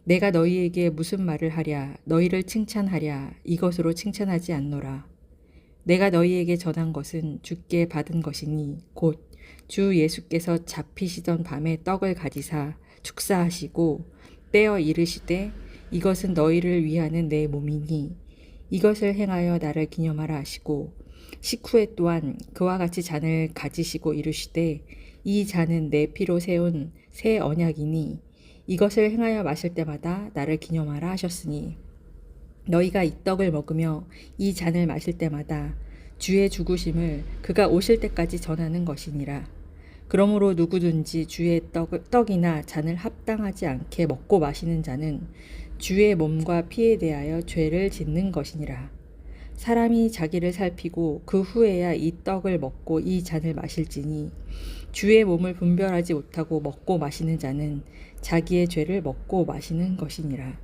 내가 너희에게 무슨 말을 하랴. 너희를 칭찬하랴. 이것으로 칭찬하지 않노라. 내가 너희에게 전한 것은 주께 받은 것이니 곧 주 예수께서 잡히시던 밤에 떡을 가지사 축사하시고 떼어 이르시되 이것은 너희를 위하는 내 몸이니 이것을 행하여 나를 기념하라 하시고 식후에 또한 그와 같이 잔을 가지시고 이르시되 이 잔은 내 피로 세운 새 언약이니 이것을 행하여 마실 때마다 나를 기념하라 하셨으니 너희가 이 떡을 먹으며 이 잔을 마실 때마다 주의 죽으심을 그가 오실 때까지 전하는 것이니라. 그러므로 누구든지 주의 떡이나 잔을 합당하지 않게 먹고 마시는 자는 주의 몸과 피에 대하여 죄를 짓는 것이니라. 사람이 자기를 살피고 그 후에야 이 떡을 먹고 이 잔을 마실지니 주의 몸을 분별하지 못하고 먹고 마시는 자는 자기의 죄를 먹고 마시는 것이니라.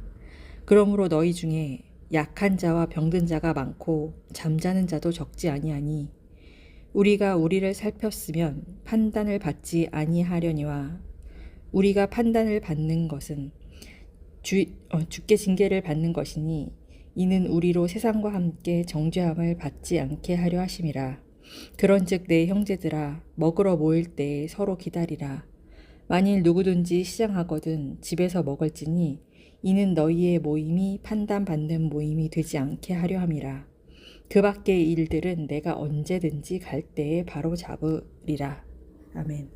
그러므로 너희 중에 약한 자와 병든 자가 많고 잠자는 자도 적지 아니하니 우리가 우리를 살폈으면 판단을 받지 아니하려니와 우리가 판단을 받는 것은 주께 징계를 받는 것이니 이는 우리로 세상과 함께 정죄함을 받지 않게 하려 하심이라. 그런즉 내 형제들아 먹으러 모일 때에 서로 기다리라. 만일 누구든지 시장하거든 집에서 먹을지니 이는 너희의 모임이 판단받는 모임이 되지 않게 하려 함이라. 그 밖의 일들은 내가 언제든지 갈 때에 바로 잡으리라. 아멘.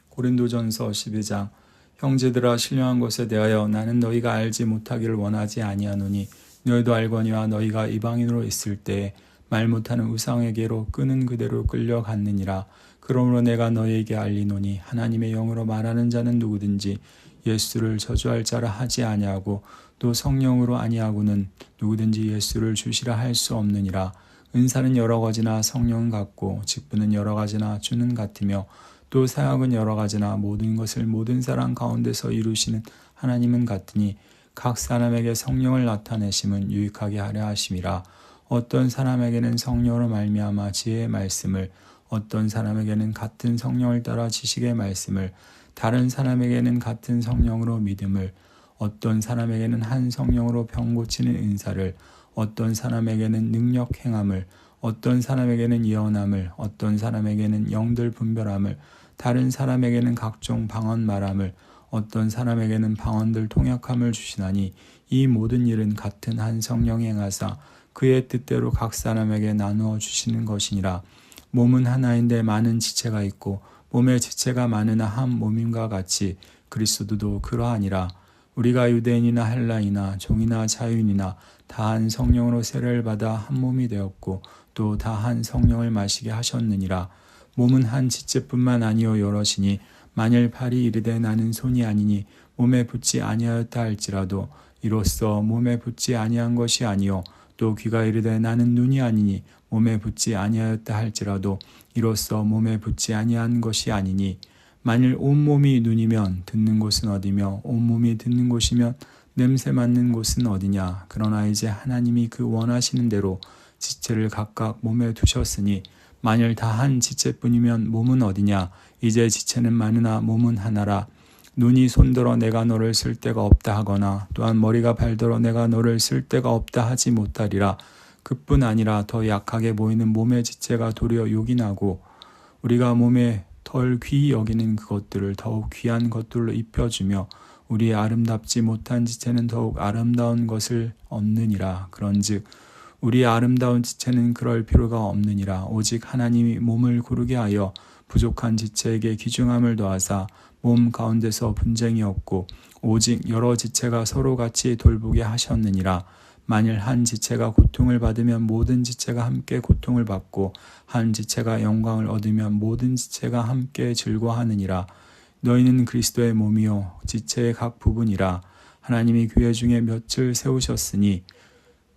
고린도전서 12장. 형제들아 신령한 것에 대하여 나는 너희가 알지 못하기를 원하지 아니하노니 너희도 알거니와 너희가 이방인으로 있을 때에 말 못하는 우상에게로 끄는 그대로 끌려갔느니라. 그러므로 내가 너희에게 알리노니 하나님의 영으로 말하는 자는 누구든지 예수를 저주할 자라 하지 아니하고 또 성령으로 아니하고는 누구든지 예수를 주시라 할 수 없느니라. 은사는 여러 가지나 성령은 같고 직분은 여러 가지나 주는 같으며 또 사역은 여러 가지나 모든 것을 모든 사람 가운데서 이루시는 하나님은 같으니 각 사람에게 성령을 나타내심은 유익하게 하려 하심이라. 어떤 사람에게는 성령으로 말미암아 지혜의 말씀을, 어떤 사람에게는 같은 성령을 따라 지식의 말씀을, 다른 사람에게는 같은 성령으로 믿음을, 어떤 사람에게는 한 성령으로 병 고치는 은사를, 어떤 사람에게는 능력 행함을, 어떤 사람에게는 예언함을, 어떤 사람에게는 영들 분별함을, 다른 사람에게는 각종 방언 말함을, 어떤 사람에게는 방언들 통역함을 주시나니 이 모든 일은 같은 한 성령이 행하사 그의 뜻대로 각 사람에게 나누어 주시는 것이니라. 몸은 하나인데 많은 지체가 있고 몸의 지체가 많으나 한 몸임과 같이 그리스도도 그러하니라. 우리가 유대인이나 헬라이나 종이나 자유인이나 다 한 성령으로 세례를 받아 한 몸이 되었고 또 다 한 성령을 마시게 하셨느니라. 몸은 한 지체뿐만 아니요 여럿이니 만일 팔이 이르되 나는 손이 아니니 몸에 붙지 아니하였다 할지라도 이로써 몸에 붙지 아니한 것이 아니요 또 귀가 이르되 나는 눈이 아니니 몸에 붙지 아니하였다 할지라도 이로써 몸에 붙지 아니한 것이 아니니 만일 온몸이 눈이면 듣는 곳은 어디며 온몸이 듣는 곳이면 냄새 맡는 곳은 어디냐. 그러나 이제 하나님이 그 원하시는 대로 지체를 각각 몸에 두셨으니 만일 다 한 지체뿐이면 몸은 어디냐. 이제 지체는 많으나 몸은 하나라. 눈이 손들어 내가 너를 쓸 데가 없다 하거나 또한 머리가 발들어 내가 너를 쓸 데가 없다 하지 못하리라. 그뿐 아니라 더 약하게 보이는 몸의 지체가 도리어 요긴하고 우리가 몸에 덜 귀히 여기는 그것들을 더욱 귀한 것들로 입혀주며 우리의 아름답지 못한 지체는 더욱 아름다운 것을 얻느니라. 그런즉 우리의 아름다운 지체는 그럴 필요가 없느니라. 오직 하나님이 몸을 고르게 하여 부족한 지체에게 귀중함을 더하사 몸 가운데서 분쟁이 없고 오직 여러 지체가 서로 같이 돌보게 하셨느니라. 만일 한 지체가 고통을 받으면 모든 지체가 함께 고통을 받고 한 지체가 영광을 얻으면 모든 지체가 함께 즐거워하느니라. 너희는 그리스도의 몸이요 지체의 각 부분이라. 하나님이 교회 중에 볕을 세우셨으니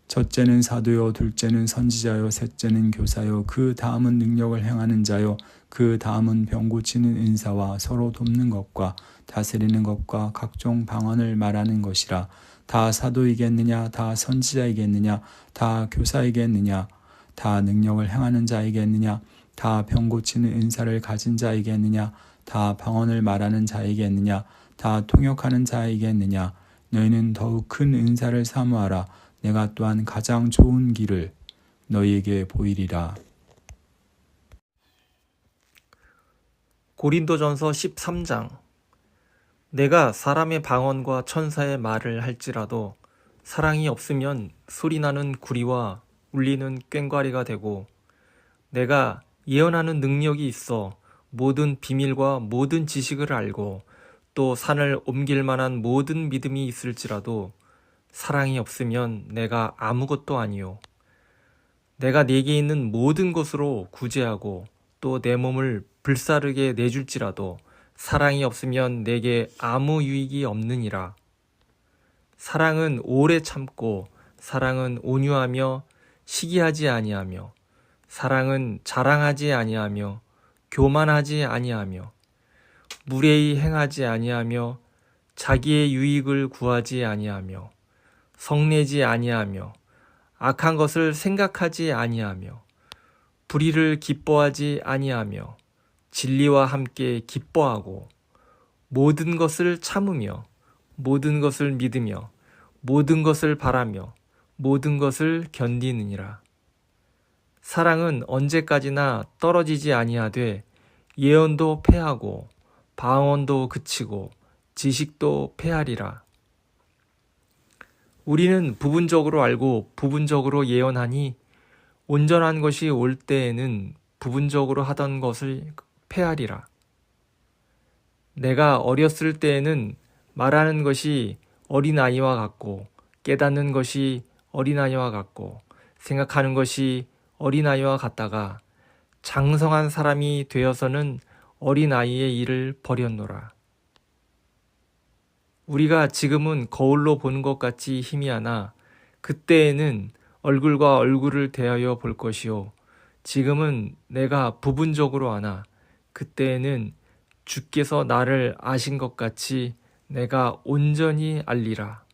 첫째는 사도요, 둘째는 선지자요, 셋째는 교사요, 그 다음은 능력을 행하는 자요, 그 다음은 병 고치는 은사와 서로 돕는 것과 다스리는 것과 각종 방언을 말하는 것이라. 다 사도이겠느냐, 다 선지자이겠느냐, 다 교사이겠느냐, 다 능력을 행하는 자이겠느냐, 다 병 고치는 은사를 가진 자이겠느냐, 다 방언을 말하는 자이겠느냐, 다 통역하는 자이겠느냐. 너희는 더욱 큰 은사를 사모하라. 내가 또한 가장 좋은 길을 너희에게 보이리라. 고린도전서 13장. 내가 사람의 방언과 천사의 말을 할지라도 사랑이 없으면 소리나는 구리와 울리는 꽹과리가 되고 내가 예언하는 능력이 있어 모든 비밀과 모든 지식을 알고 또 산을 옮길 만한 모든 믿음이 있을지라도 사랑이 없으면 내가 아무것도 아니요. 내가 네게 있는 모든 것으로 구제하고 또 내 몸을 불사르게 내줄지라도 사랑이 없으면 내게 아무 유익이 없느니라. 사랑은 오래 참고 사랑은 온유하며 시기하지 아니하며 사랑은 자랑하지 아니하며 교만하지 아니하며 무례히 행하지 아니하며 자기의 유익을 구하지 아니하며 성내지 아니하며 악한 것을 생각하지 아니하며 불의를 기뻐하지 아니하며 진리와 함께 기뻐하고 모든 것을 참으며 모든 것을 믿으며 모든 것을 바라며 모든 것을 견디느니라. 사랑은 언제까지나 떨어지지 아니하되 예언도 패하고 방언도 그치고 지식도 패하리라. 우리는 부분적으로 알고 부분적으로 예언하니 온전한 것이 올 때에는 부분적으로 하던 것을 패하리라. 내가 어렸을 때에는 말하는 것이 어린아이와 같고 깨닫는 것이 어린아이와 같고 생각하는 것이 어린아이와 같다가 장성한 사람이 되어서는 어린아이의 일을 버렸노라. 우리가 지금은 거울로 보는 것 같이 희미하나 그때에는 얼굴과 얼굴을 대하여 볼 것이요 지금은 내가 부분적으로 아나 그때에는 주께서 나를 아신 것 같이 내가 온전히 알리라.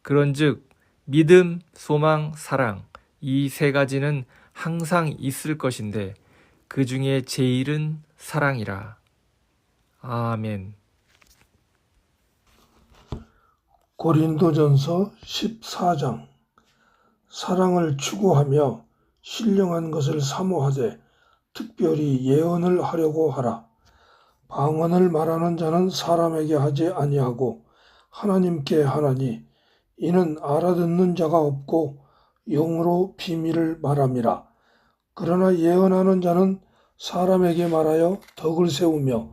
그런즉 믿음, 소망, 사랑 이 세 가지는 항상 있을 것인데 그 중에 제일은 사랑이라. 아멘. 고린도전서 14장. 사랑을 추구하며 신령한 것을 사모하되 특별히 예언을 하려고 하라. 방언을 말하는 자는 사람에게 하지 아니하고 하나님께 하나니 이는 알아듣는 자가 없고 영으로 비밀을 말함이라. 그러나 예언하는 자는 사람에게 말하여 덕을 세우며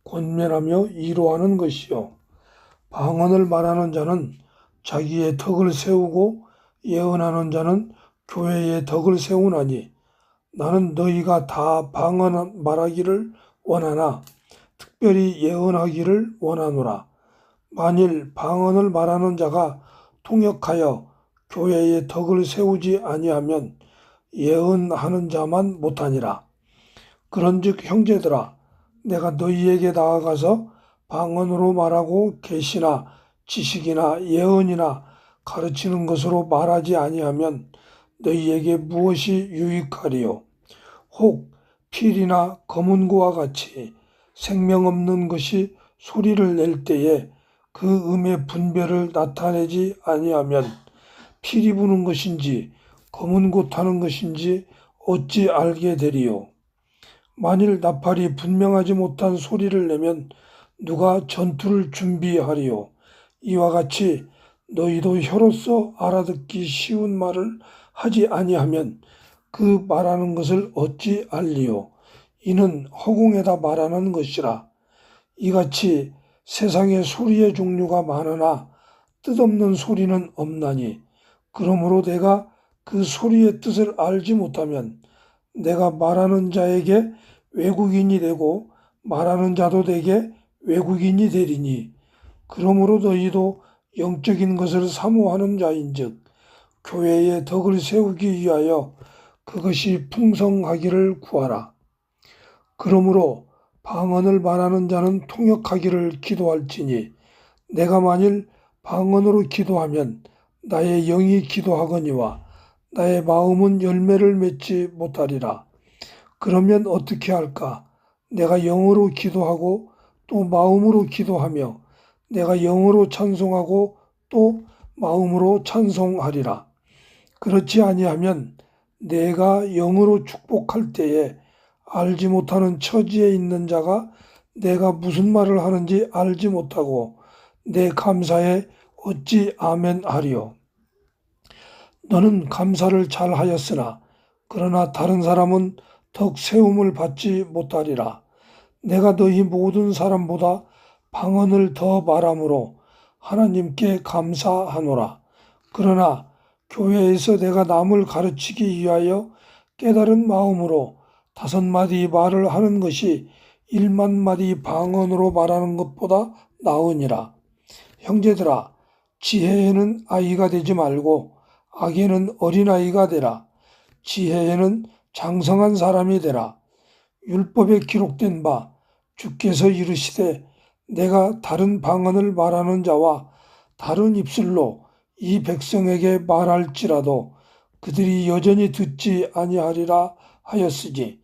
권면하며 위로하는 것이요 방언을 말하는 자는 자기의 덕을 세우고 예언하는 자는 교회의 덕을 세우나니 나는 너희가 다 방언 말하기를 원하나 특별히 예언하기를 원하노라. 만일 방언을 말하는 자가 통역하여 교회의 덕을 세우지 아니하면 예언하는 자만 못하니라. 그런즉 형제들아 내가 너희에게 나아가서 방언으로 말하고 계시나 지식이나 예언이나 가르치는 것으로 말하지 아니하면 너희에게 무엇이 유익하리요? 혹 필이나 검은고와 같이 생명 없는 것이 소리를 낼 때에 그 음의 분별을 나타내지 아니하면 필이 부는 것인지 검은고 타는 것인지 어찌 알게 되리요? 만일 나팔이 분명하지 못한 소리를 내면 누가 전투를 준비하리요? 이와 같이 너희도 혀로서 알아듣기 쉬운 말을 하지 아니하면 그 말하는 것을 어찌 알리요? 이는 허공에다 말하는 것이라. 이같이 세상에 소리의 종류가 많으나 뜻없는 소리는 없나니 그러므로 내가 그 소리의 뜻을 알지 못하면 내가 말하는 자에게 외국인이 되고 말하는 자도 되게 외국인이 되리니 그러므로 너희도 영적인 것을 사모하는 자인즉 교회의 덕을 세우기 위하여 그것이 풍성하기를 구하라. 그러므로 방언을 말하는 자는 통역하기를 기도할지니 내가 만일 방언으로 기도하면 나의 영이 기도하거니와 나의 마음은 열매를 맺지 못하리라. 그러면 어떻게 할까? 내가 영으로 기도하고 또 마음으로 기도하며 내가 영으로 찬송하고 또 마음으로 찬송하리라. 그렇지 아니하면 내가 영으로 축복할 때에 알지 못하는 처지에 있는 자가 내가 무슨 말을 하는지 알지 못하고 내 감사에 어찌 아멘 하리요? 너는 감사를 잘 하였으나 그러나 다른 사람은 덕 세움을 받지 못하리라. 내가 너희 모든 사람보다 방언을 더 말함으로 하나님께 감사하노라. 그러나 교회에서 내가 남을 가르치기 위하여 깨달은 마음으로 5마디 말을 하는 것이 1만마디 방언으로 말하는 것보다 나으니라. 형제들아, 지혜에는 아이가 되지 말고 악에는 어린아이가 되라. 지혜에는 장성한 사람이 되라. 율법에 기록된 바 주께서 이르시되 내가 다른 방언을 말하는 자와 다른 입술로 이 백성에게 말할지라도 그들이 여전히 듣지 아니하리라 하였으니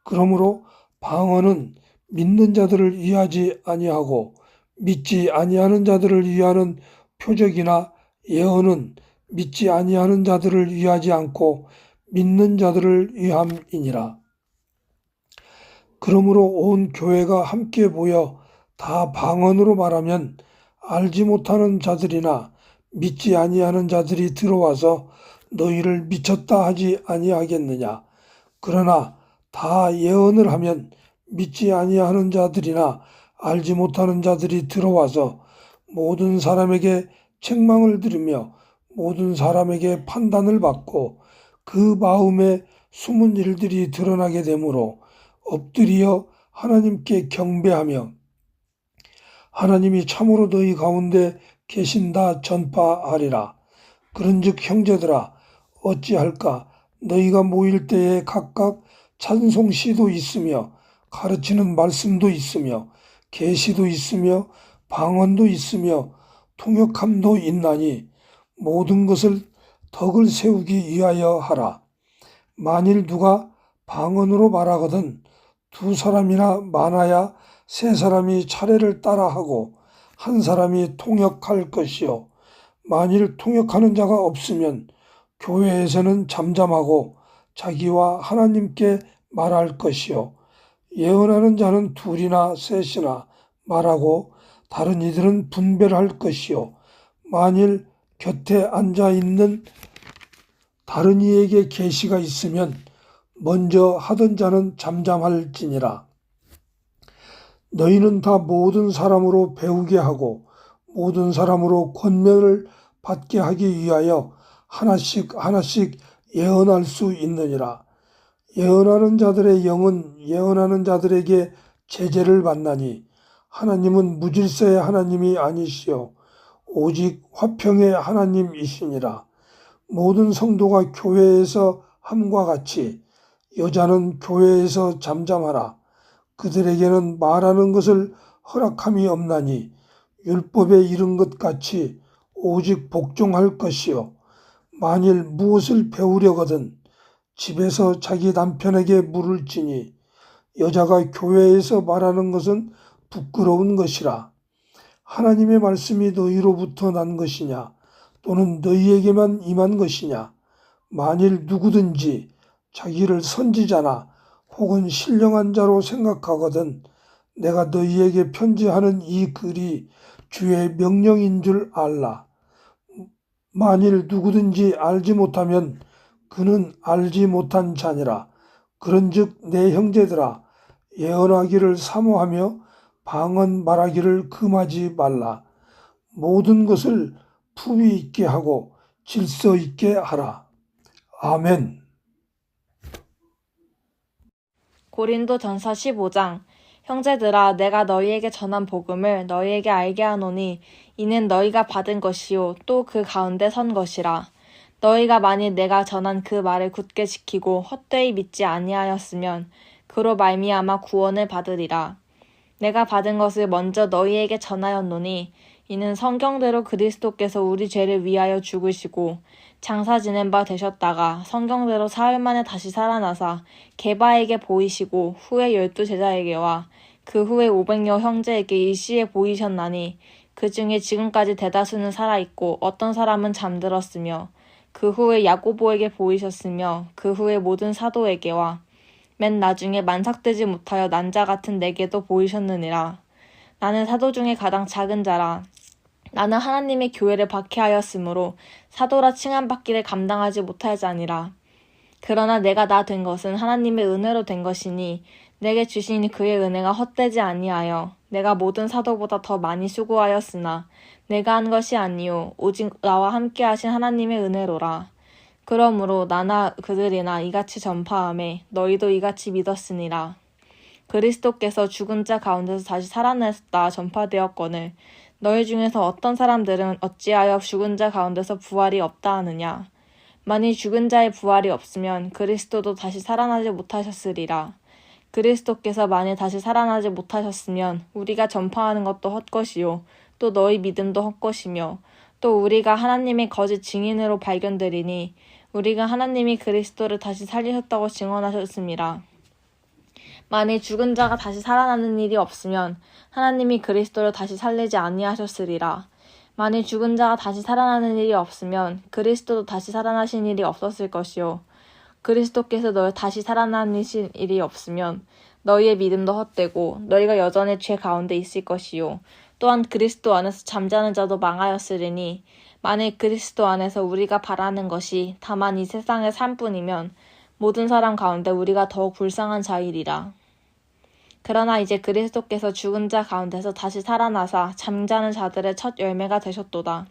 그러므로 방언은 믿는 자들을 위하지 아니하고 믿지 아니하는 자들을 위하는 표적이나 예언은 믿지 아니하는 자들을 위하지 않고 믿는 자들을 위함이니라. 그러므로 온 교회가 함께 모여 다 방언으로 말하면 알지 못하는 자들이나 믿지 아니하는 자들이 들어와서 너희를 미쳤다 하지 아니하겠느냐. 그러나 다 예언을 하면 믿지 아니하는 자들이나 알지 못하는 자들이 들어와서 모든 사람에게 책망을 들으며 모든 사람에게 판단을 받고 그 마음에 숨은 일들이 드러나게 되므로 엎드려 하나님께 경배하며 하나님이 참으로 너희 가운데 계신다 전파하리라. 그런즉 형제들아 어찌할까? 너희가 모일 때에 각각 찬송시도 있으며 가르치는 말씀도 있으며 계시도 있으며 방언도 있으며 통역함도 있나니 모든 것을 덕을 세우기 위하여 하라. 만일 누가 방언으로 말하거든 두 사람이나 많아야 세 사람이 차례를 따라하고 한 사람이 통역할 것이요. 만일 통역하는 자가 없으면 교회에서는 잠잠하고 자기와 하나님께 말할 것이요. 예언하는 자는 둘이나 셋이나 말하고 다른 이들은 분별할 것이요. 만일 곁에 앉아 있는 다른 이에게 계시가 있으면 먼저 하던 자는 잠잠할지니라. 너희는 다 모든 사람으로 배우게 하고 모든 사람으로 권면을 받게 하기 위하여 하나씩 예언할 수 있느니라. 예언하는 자들의 영은 예언하는 자들에게 제재를 받나니 하나님은 무질서의 하나님이 아니시요 오직 화평의 하나님이시니라. 모든 성도가 교회에서 함과 같이 여자는 교회에서 잠잠하라. 그들에게는 말하는 것을 허락함이 없나니 율법에 이른 것 같이 오직 복종할 것이요. 만일 무엇을 배우려거든 집에서 자기 남편에게 물을지니 여자가 교회에서 말하는 것은 부끄러운 것이라. 하나님의 말씀이 너희로부터 난 것이냐 또는 너희에게만 임한 것이냐. 만일 누구든지 자기를 선지자나 혹은 신령한 자로 생각하거든 내가 너희에게 편지하는 이 글이 주의 명령인 줄 알라. 만일 누구든지 알지 못하면 그는 알지 못한 자니라. 그런즉 내 형제들아 예언하기를 사모하며 방언 말하기를 금하지 말라. 모든 것을 품위 있게 하고 질서 있게 하라. 아멘. 고린도전서 15장. 형제들아 내가 너희에게 전한 복음을 너희에게 알게 하노니 이는 너희가 받은 것이요 또 그 가운데 선 것이라. 너희가 만일 내가 전한 그 말을 굳게 지키고 헛되이 믿지 아니하였으면 그로 말미암아 구원을 받으리라. 내가 받은 것을 먼저 너희에게 전하였노니 이는 성경대로 그리스도께서 우리 죄를 위하여 죽으시고 장사 지낸 바 되셨다가 성경대로 사흘 만에 다시 살아나사 게바에게 보이시고 후에 12 제자에게와 그 후에 500여 형제에게 일시에 보이셨나니 그 중에 지금까지 대다수는 살아있고 어떤 사람은 잠들었으며 그 후에 야고보에게 보이셨으며 그 후에 모든 사도에게와 맨 나중에 만삭되지 못하여 난 자 같은 내게도 보이셨느니라. 나는 사도 중에 가장 작은 자라. 나는 하나님의 교회를 박해하였으므로 사도라 칭함받기를 감당하지 못할 자니라. 그러나 내가 나 된 것은 하나님의 은혜로 된 것이니 내게 주신 그의 은혜가 헛되지 아니하여 내가 모든 사도보다 더 많이 수고하였으나 내가 한 것이 아니요 오직 나와 함께 하신 하나님의 은혜로라. 그러므로 나나 그들이나 이같이 전파하매 너희도 이같이 믿었으니라. 그리스도께서 죽은 자 가운데서 다시 살아났다 전파되었거늘 너희 중에서 어떤 사람들은 어찌하여 죽은 자 가운데서 부활이 없다 하느냐. 만일 죽은 자의 부활이 없으면 그리스도도 다시 살아나지 못하셨으리라. 그리스도께서 만일 다시 살아나지 못하셨으면 우리가 전파하는 것도 헛것이요 또 너희 믿음도 헛것이며 또 우리가 하나님의 거짓 증인으로 발견되리니 우리가 하나님이 그리스도를 다시 살리셨다고 증언하셨음이라. 만일 죽은 자가 다시 살아나는 일이 없으면 하나님이 그리스도를 다시 살리지 아니하셨으리라. 만일 죽은 자가 다시 살아나는 일이 없으면 그리스도도 다시 살아나신 일이 없었을 것이요 그리스도께서 너희 다시 살아나신 일이 없으면 너희의 믿음도 헛되고 너희가 여전히 죄 가운데 있을 것이요 또한 그리스도 안에서 잠자는 자도 망하였으리니 만일 그리스도 안에서 우리가 바라는 것이 다만 이 세상의 삶뿐이면 모든 사람 가운데 우리가 더욱 불쌍한 자이리라. 그러나 이제 그리스도께서 죽은 자 가운데서 다시 살아나사 잠자는 자들의 첫 열매가 되셨도다.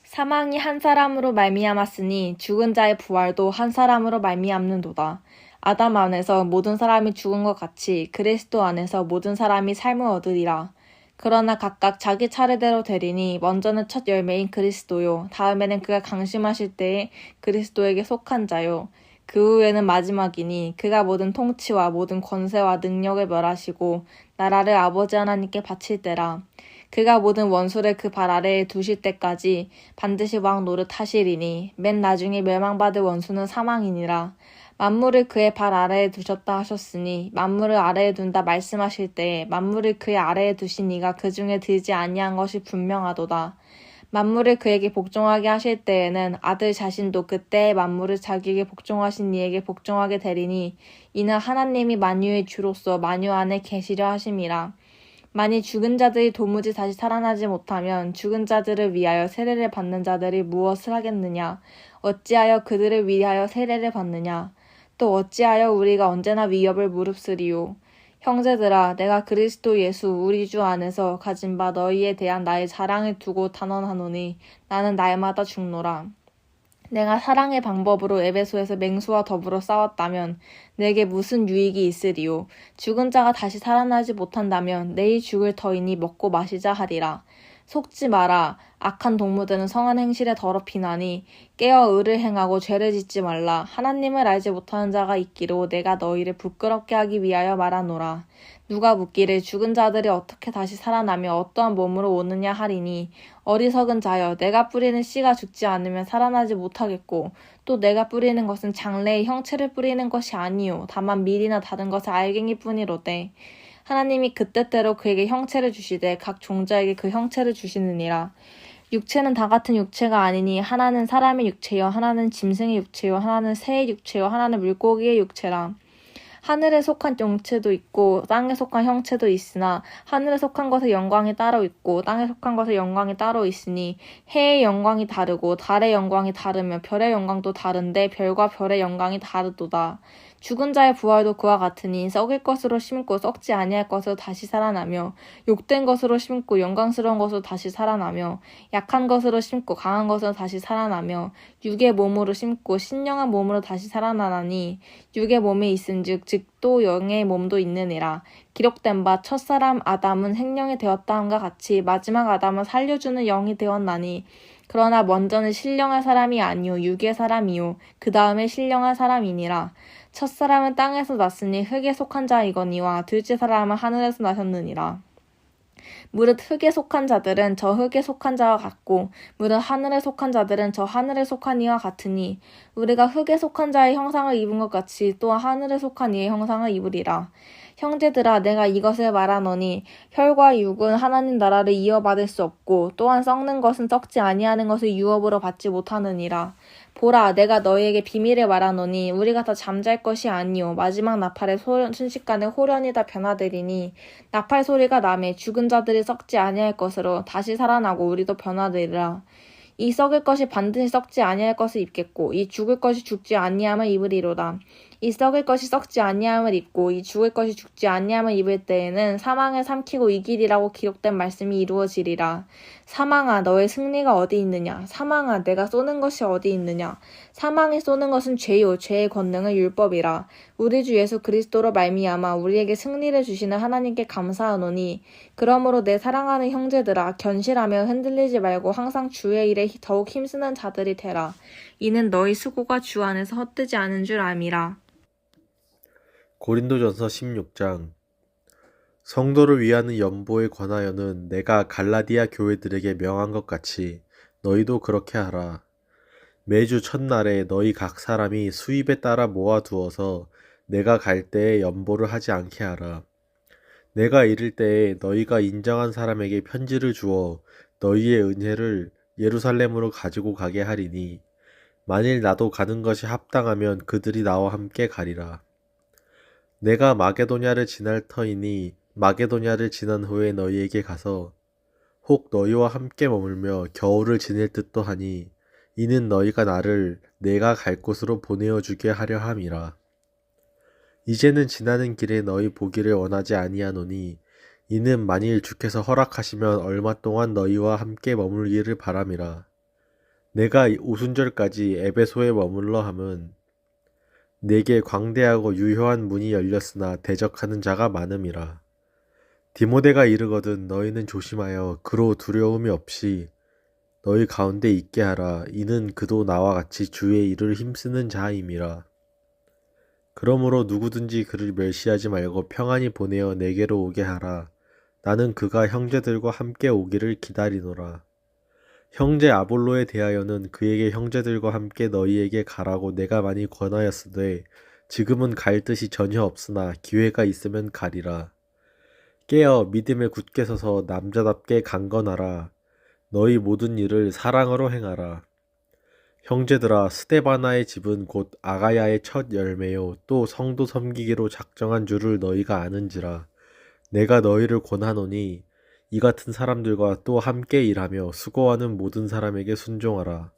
사망이 한 사람으로 말미암았으니 죽은 자의 부활도 한 사람으로 말미암는도다. 아담 안에서 모든 사람이 죽은 것 같이 그리스도 안에서 모든 사람이 삶을 얻으리라. 그러나 각각 자기 차례대로 되리니 먼저는 첫 열매인 그리스도요, 다음에는 그가 강심하실 때에 그리스도에게 속한 자요, 그 후에는 마지막이니 그가 모든 통치와 모든 권세와 능력을 멸하시고 나라를 아버지 하나님께 바칠 때라. 그가 모든 원수를 그 발 아래에 두실 때까지 반드시 왕 노릇하시리니 맨 나중에 멸망받을 원수는 사망이니라. 만물을 그의 발 아래에 두셨다 하셨으니 만물을 아래에 둔다 말씀하실 때에 만물을 그의 아래에 두신 이가 그 중에 들지 아니한 것이 분명하도다. 만물을 그에게 복종하게 하실 때에는 아들 자신도 그때의 만물을 자기에게 복종하신 이에게 복종하게 되리니 이는 하나님이 만유의 주로서 만유 안에 계시려 하심이라. 만일 죽은 자들이 도무지 다시 살아나지 못하면 죽은 자들을 위하여 세례를 받는 자들이 무엇을 하겠느냐? 어찌하여 그들을 위하여 세례를 받느냐? 또 어찌하여 우리가 언제나 위협을 무릅쓰리요? 형제들아, 내가 그리스도 예수 우리 주 안에서 가진 바 너희에 대한 나의 자랑을 두고 단언하노니 나는 날마다 죽노라. 내가 사랑의 방법으로 에베소에서 맹수와 더불어 싸웠다면 내게 무슨 유익이 있으리요? 죽은 자가 다시 살아나지 못한다면 내일 죽을 터이니 먹고 마시자 하리라. 속지 마라. 악한 동무들은 성한 행실에 더럽히나니 깨어 의를 행하고 죄를 짓지 말라. 하나님을 알지 못하는 자가 있기로 내가 너희를 부끄럽게 하기 위하여 말하노라. 누가 묻기를 죽은 자들이 어떻게 다시 살아나며 어떠한 몸으로 오느냐 하리니 어리석은 자여, 내가 뿌리는 씨가 죽지 않으면 살아나지 못하겠고 또 내가 뿌리는 것은 장래의 형체를 뿌리는 것이 아니요 다만 밀이나 다른 것을 알갱이 뿐이로되 하나님이 그때때로 그에게 형체를 주시되 각 종자에게 그 형체를 주시느니라. 육체는 다 같은 육체가 아니니 하나는 사람의 육체요 하나는 짐승의 육체요 하나는 새의 육체요 하나는 물고기의 육체라. 하늘에 속한 영체도 있고 땅에 속한 형체도 있으나 하늘에 속한 것의 영광이 따로 있고 땅에 속한 것의 영광이 따로 있으니 해의 영광이 다르고 달의 영광이 다르며 별의 영광도 다른데 별과 별의 영광이 다르도다. 죽은 자의 부활도 그와 같으니 썩을 것으로 심고 썩지 아니할 것으로 다시 살아나며 욕된 것으로 심고 영광스러운 것으로 다시 살아나며 약한 것으로 심고 강한 것으로 다시 살아나며 육의 몸으로 심고 신령한 몸으로 다시 살아나나니 육의 몸이 있은즉 즉 또 영의 몸도 있느니라. 기록된 바 첫사람 아담은 생령이 되었다 함과 같이 마지막 아담은 살려주는 영이 되었나니 그러나 먼저는 신령한 사람이 아니요 육의 사람이요 그 다음에 신령한 사람이니라. 첫사람은 땅에서 났으니 흙에 속한 자이거니와 둘째 사람은 하늘에서 나셨느니라. 무릇 흙에 속한 자들은 저 흙에 속한 자와 같고 무릇 하늘에 속한 자들은 저 하늘에 속한 이와 같으니 우리가 흙에 속한 자의 형상을 입은 것 같이 또 하늘에 속한 이의 형상을 입으리라. 형제들아, 내가 이것을 말하노니 혈과 육은 하나님 나라를 이어받을 수 없고 또한 썩는 것은 썩지 아니하는 것을 유업으로 받지 못하느니라. 보라, 내가 너희에게 비밀을 말하노니 우리가 다 잠잘 것이 아니요 마지막 나팔의 순식간에 호련히 다 변화되리니 나팔 소리가 나매 죽은 자들이 썩지 아니할 것으로 다시 살아나고 우리도 변화되리라. 이 썩을 것이 반드시 썩지 아니할 것을 입겠고 이 죽을 것이 죽지 아니함을 입으리로다. 이 썩을 것이 썩지 아니함을 입고 이 죽을 것이 죽지 아니함을 입을 때에는 사망을 삼키고 이기리라고 기록된 말씀이 이루어지리라. 사망아, 너의 승리가 어디 있느냐? 사망아, 내가 쏘는 것이 어디 있느냐? 사망이 쏘는 것은 죄요 죄의 권능은 율법이라. 우리 주 예수 그리스도로 말미암아 우리에게 승리를 주시는 하나님께 감사하노니 그러므로 내 사랑하는 형제들아, 견실하며 흔들리지 말고 항상 주의 일에 더욱 힘쓰는 자들이 되라. 이는 너희 수고가 주 안에서 헛되지 않은 줄 암이라. 고린도전서 16장. 성도를 위하는 연보에 관하여는 내가 갈라디아 교회들에게 명한 것 같이 너희도 그렇게 하라. 매주 첫날에 너희 각 사람이 수입에 따라 모아두어서 내가 갈 때에 연보를 하지 않게 하라. 내가 이를 때에 너희가 인정한 사람에게 편지를 주어 너희의 은혜를 예루살렘으로 가지고 가게 하리니 만일 나도 가는 것이 합당하면 그들이 나와 함께 가리라. 내가 마게도냐를 지날 터이니 마게도냐를 지난 후에 너희에게 가서 혹 너희와 함께 머물며 겨울을 지낼 듯도 하니 이는 너희가 나를 내가 갈 곳으로 보내어 주게 하려 함이라. 이제는 지나는 길에 너희 보기를 원하지 아니하노니 이는 만일 주께서 허락하시면 얼마 동안 너희와 함께 머물기를 바람이라. 내가 오순절까지 에베소에 머물러 함은 내게 광대하고 유효한 문이 열렸으나 대적하는 자가 많음이라. 디모데가 이르거든 너희는 조심하여 그로 두려움이 없이 너희 가운데 있게 하라. 이는 그도 나와 같이 주의 일을 힘쓰는 자임이라. 그러므로 누구든지 그를 멸시하지 말고 평안히 보내어 내게로 오게 하라. 나는 그가 형제들과 함께 오기를 기다리노라. 형제 아볼로에 대하여는 그에게 형제들과 함께 너희에게 가라고 내가 많이 권하였으되 지금은 갈 뜻이 전혀 없으나 기회가 있으면 가리라. 깨어 믿음에 굳게 서서 남자답게 강건하라. 너희 모든 일을 사랑으로 행하라. 형제들아, 스데바나의 집은 곧 아가야의 첫 열매요 또 성도 섬기기로 작정한 줄을 너희가 아는지라. 내가 너희를 권하노니 이 같은 사람들과 또 함께 일하며 수고하는 모든 사람에게 순종하라.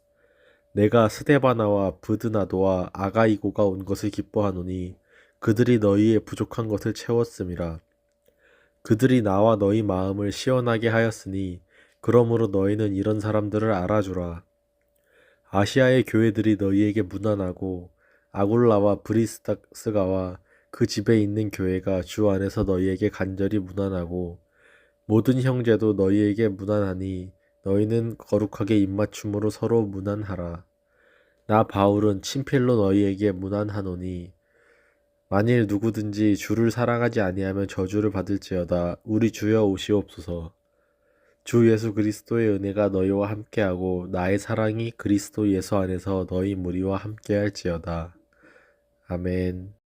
내가 스데바나와 브드나도와 아가이고가 온 것을 기뻐하노니 그들이 너희의 부족한 것을 채웠음이라. 그들이 나와 너희 마음을 시원하게 하였으니 그러므로 너희는 이런 사람들을 알아주라. 아시아의 교회들이 너희에게 문안하고 아굴라와 브리스가와 그 집에 있는 교회가 주 안에서 너희에게 간절히 문안하고 모든 형제도 너희에게 문안하니 너희는 거룩하게 입맞춤으로 서로 문안하라. 나 바울은 친필로 너희에게 문안하노니 만일 누구든지 주를 사랑하지 아니하면 저주를 받을지어다. 우리 주여 오시옵소서. 주 예수 그리스도의 은혜가 너희와 함께하고 나의 사랑이 그리스도 예수 안에서 너희 무리와 함께할지어다. 아멘.